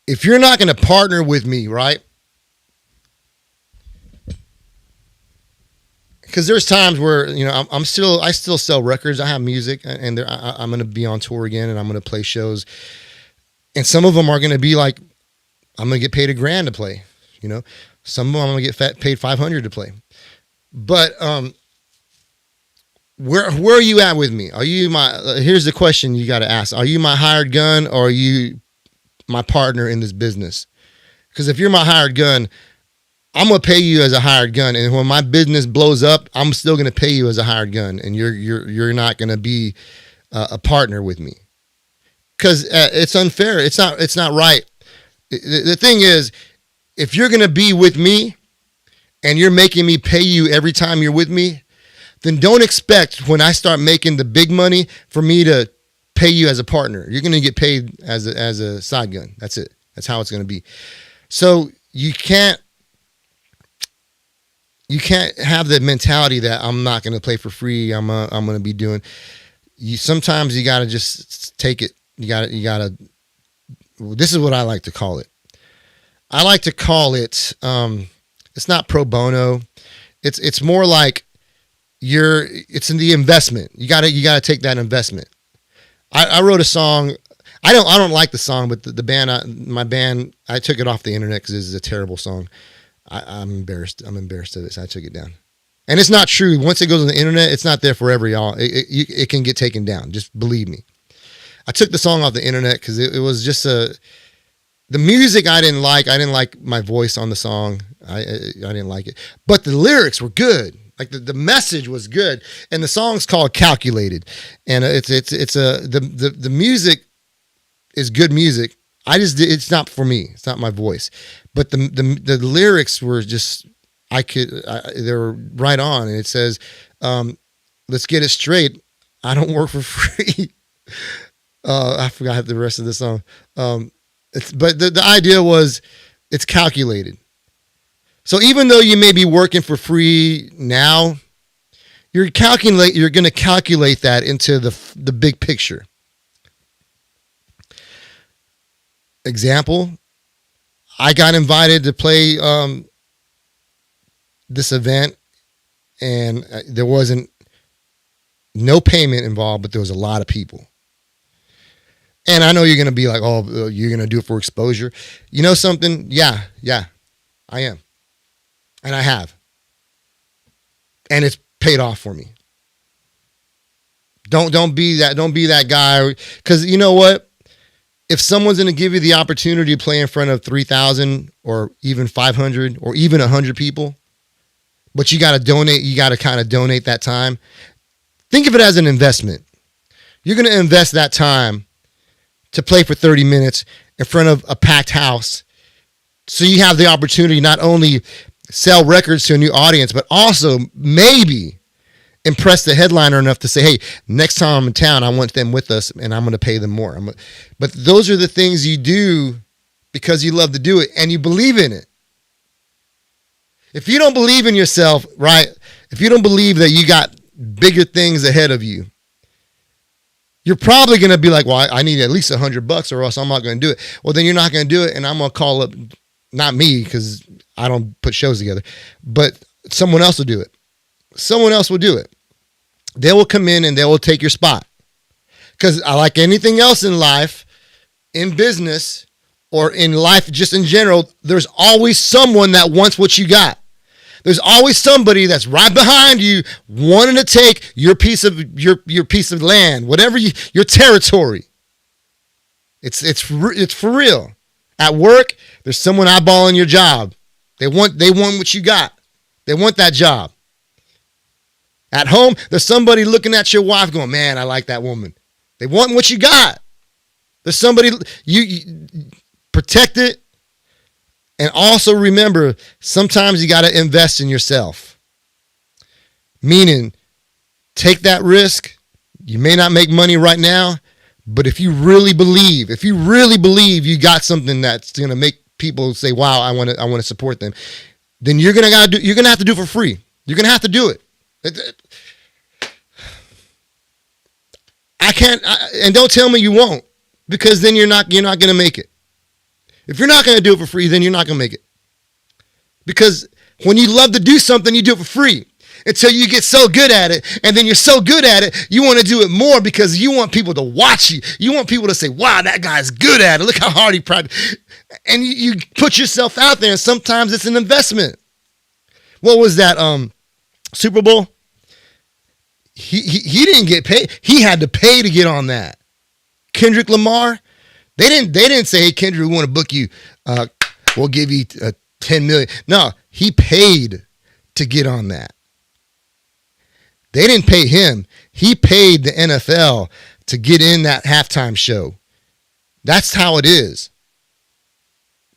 If you're not going to partner with me, right? Because there's times where, I still sell records. I have music, and I'm going to be on tour again, and I'm going to play shows. And some of them are going to be like, I'm going to get paid $1,000 to play. Some of them I'm going to get paid $500 to play. But where are you at with me? Are you here's the question you got to ask. Are you my hired gun, or are you my partner in this business? Because if you're my hired gun, I'm going to pay you as a hired gun. And when my business blows up, I'm still going to pay you as a hired gun. And you're not going to be a partner with me. Because it's unfair. It's not right. The thing is, if you're going to be with me and you're making me pay you every time you're with me, then don't expect when I start making the big money for me to pay you as a partner. You're going to get paid as a side gun. That's it. That's how it's going to be. So you can't have the mentality that I'm not going to play for free. I'm going to be doing. Sometimes you got to just take it. You got to. This is what I like to call it. I like to call it. It's not pro bono. It's more like it's in the investment. You got to take that investment. I wrote a song. I don't like the song, but the band, my band, I took it off the internet because this is a terrible song. I'm embarrassed. I'm embarrassed of it, so I took it down. And it's not true. Once it goes on the internet, it's not there forever, y'all. It can get taken down. Just believe me. I took the song off the internet because it was just the music I didn't like. I didn't like my voice on the song. I didn't like it. But the lyrics were good. Like the message was good. And the song's called Calculated. And the music is good music. It's not for me. It's not my voice. But the lyrics were just, they were right on. And it says, let's get it straight. I don't work for free. I forgot the rest of the song. But the idea was it's calculated. So even though you may be working for free now, you're going to calculate that into the big picture. Example, I got invited to play this event, and there wasn't no payment involved, but there was a lot of people. And I know you're going to be like, oh, you're going to do it for exposure. You know something? Yeah, I am. And I have. And it's paid off for me. Don't be that guy. Because you know what? If someone's going to give you the opportunity to play in front of 3,000 or even 500 or even 100 people, but you got to donate. You got to kind of donate that time. Think of it as an investment. You're going to invest that time to play for 30 minutes in front of a packed house. So you have the opportunity not only sell records to a new audience, but also maybe impress the headliner enough to say, hey, next time I'm in town, I want them with us and I'm going to pay them more. But those are the things you do because you love to do it and you believe in it. If you don't believe in yourself, right? If you don't believe that you got bigger things ahead of you, you're probably going to be like, well, I need at least $100 or else I'm not going to do it. Well, then you're not going to do it. And I'm going to call up, not me, because I don't put shows together, but someone else will do it. Someone else will do it. They will come in and they will take your spot. Because like anything else in life, in business, or in life just in general, there's always someone that wants what you got. There's always somebody that's right behind you wanting to take your piece of your piece of land, whatever your territory. It's for real. At work, there's someone eyeballing your job. They want what you got. They want that job. At home, there's somebody looking at your wife going, man, I like that woman. They want what you got. There's somebody, you protect it. And also remember, sometimes you got to invest in yourself. Meaning, take that risk. You may not make money right now, but if you really believe you got something that's going to make people say, wow, I want to support them, then you're going to have to do it for free. You're going to have to do it. And don't tell me you won't, because then you're not going to make it. If you're not going to do it for free, then you're not going to make it. Because when you love to do something, you do it for free until you get so good at it. And then you're so good at it, you want to do it more because you want people to watch you. You want people to say, wow, that guy's good at it. Look how hard he practiced. And you put yourself out there, and sometimes it's an investment. What was that Super Bowl? He didn't get paid. He had to pay to get on that. Kendrick Lamar, they didn't say, hey, Kendrick, we want to book you. We'll give you $10 million. No, he paid to get on that. They didn't pay him. He paid the NFL to get in that halftime show. That's how it is.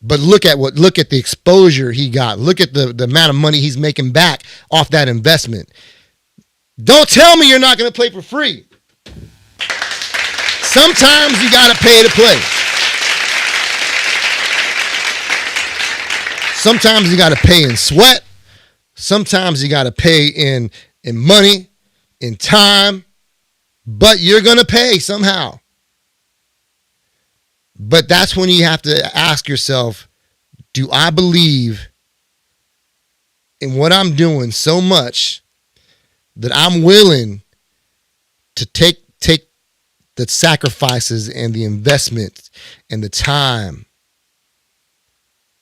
But look at the exposure he got. Look at the amount of money he's making back off that investment. Don't tell me you're not going to play for free. Sometimes you got to pay to play. Sometimes you got to pay in sweat. Sometimes you got to pay in money, in time, but you're going to pay somehow. But that's when you have to ask yourself, do I believe in what I'm doing so much that I'm willing to take the sacrifices and the investment and the time,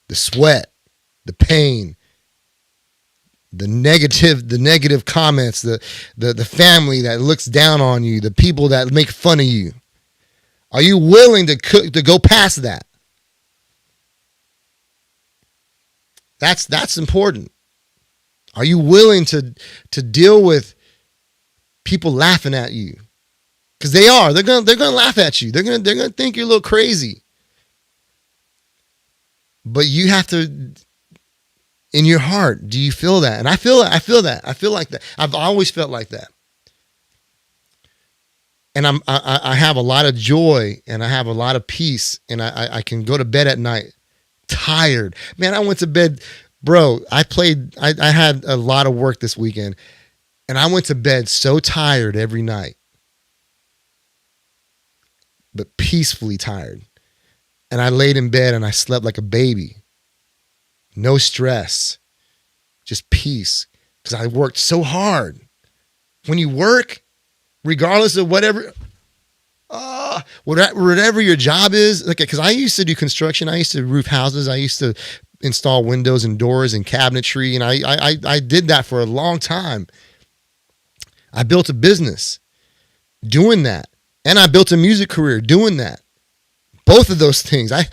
the sweat, the pain, the negative comments, the family that looks down on you, the people that make fun of you. Are you willing to go past that? That's important. Are you willing to deal with people laughing at you? Because they are. They're gonna laugh at you. They're gonna think you're a little crazy. But you have to, in your heart, do you feel that? And I feel that. I feel like that. I've always felt like that. And I have a lot of joy and I have a lot of peace, and I can go to bed at night tired. Man, I went to bed, bro. I had a lot of work this weekend, and I went to bed so tired every night, but peacefully tired. And I laid in bed and I slept like a baby. No stress, just peace, because I worked so hard. When you work, regardless of whatever your job is, like, because I used to do construction, I used to roof houses, I used to install windows and doors and cabinetry, and I did that for a long time. I built a business doing that, and I built a music career doing that. both of those things. I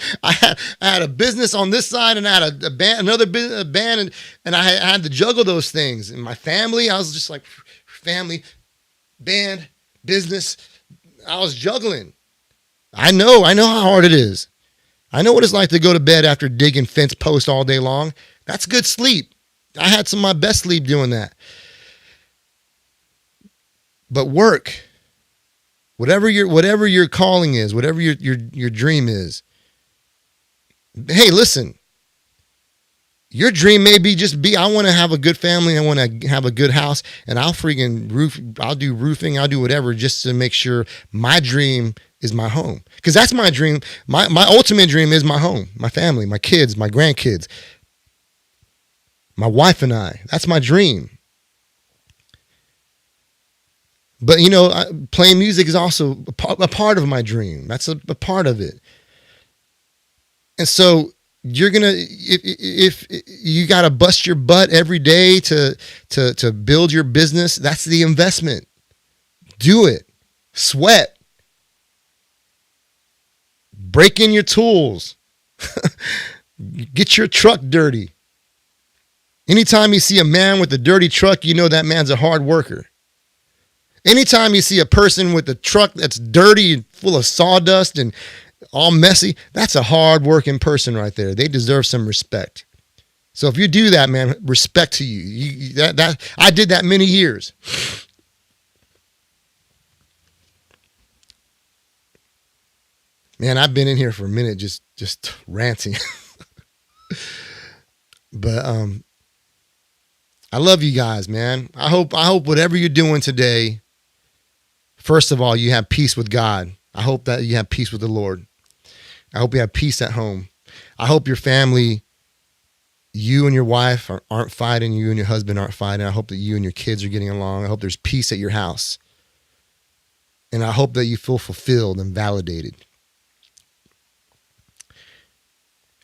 had a business on this side, and I had a band, another band, and I had to juggle those things. And my family, I was just like, family, band, business. I was juggling. I know how hard it is. I know what it's like to go to bed after digging fence posts all day long. That's good sleep. I had some of my best sleep doing that. But work, whatever your calling is, whatever your dream is. Hey, listen. Your dream may be I want to have a good family, I want to have a good house, and I'll do roofing, I'll do whatever just to make sure my dream is my home. Because that's my dream. My ultimate dream is my home, my family, my kids, my grandkids, my wife and I. That's my dream. But, playing music is also a part of my dream. That's a part of it. And so you're going to, if you got to bust your butt every day to build your business, that's the investment. Do it. Sweat. Break in your tools. Get your truck dirty. Anytime you see a man with a dirty truck, you know that man's a hard worker. Anytime you see a person with a truck that's dirty and full of sawdust and all messy, that's a hard-working person right there. They deserve some respect. So if you do that, man, respect to you. I did that many years. Man, I've been in here for a minute just ranting. But I love you guys, man. I hope whatever you're doing today, first of all, you have peace with God. I hope that you have peace with the Lord. I hope you have peace at home. I hope your family, you and your wife aren't fighting, you and your husband aren't fighting. I hope that you and your kids are getting along. I hope there's peace at your house. And I hope that you feel fulfilled and validated.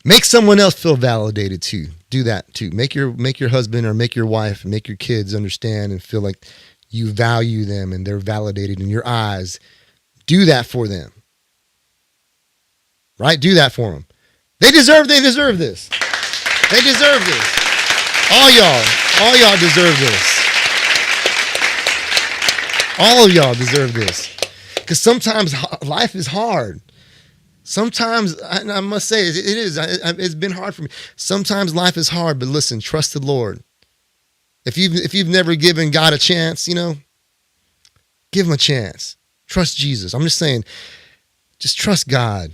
Make someone else feel validated too. Do that too. Make your husband or make your wife and make your kids understand and feel like you value them and they're validated in your eyes. Do that for them. Right? Do that for them. They deserve this. They deserve this. All y'all deserve this. All of y'all deserve this. Because sometimes life is hard. Sometimes, I must say, it is. It's been hard for me. Sometimes life is hard, but listen, trust the Lord. If you've never given God a chance, give him a chance. Trust Jesus. I'm just saying, just trust God.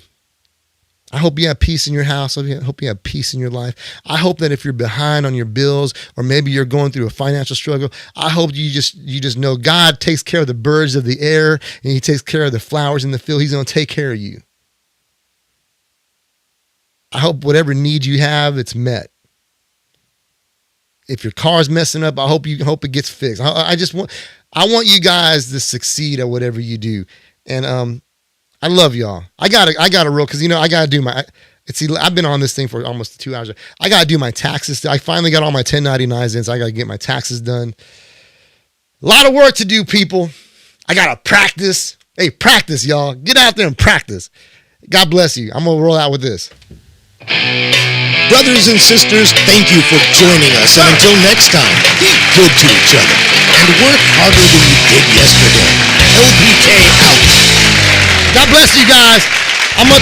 I hope you have peace in your house. I hope you have peace in your life. I hope that if you're behind on your bills or maybe you're going through a financial struggle, I hope you just know God takes care of the birds of the air and he takes care of the flowers in the field. He's going to take care of you. I hope whatever need you have, it's met. If your car's messing up, I hope it gets fixed. I want you guys to succeed at whatever you do. And I love y'all. I gotta roll because I gotta do I've been on this thing for almost 2 hours. I gotta do my taxes. I finally got all my 1099s in, so I gotta get my taxes done. A lot of work to do, people. I gotta practice. Hey, practice, y'all. Get out there and practice. God bless you. I'm gonna roll out with this. Brothers and sisters, thank you for joining us. And until next time, be good to each other and work harder than you did yesterday. LBK out. God bless you guys. I'm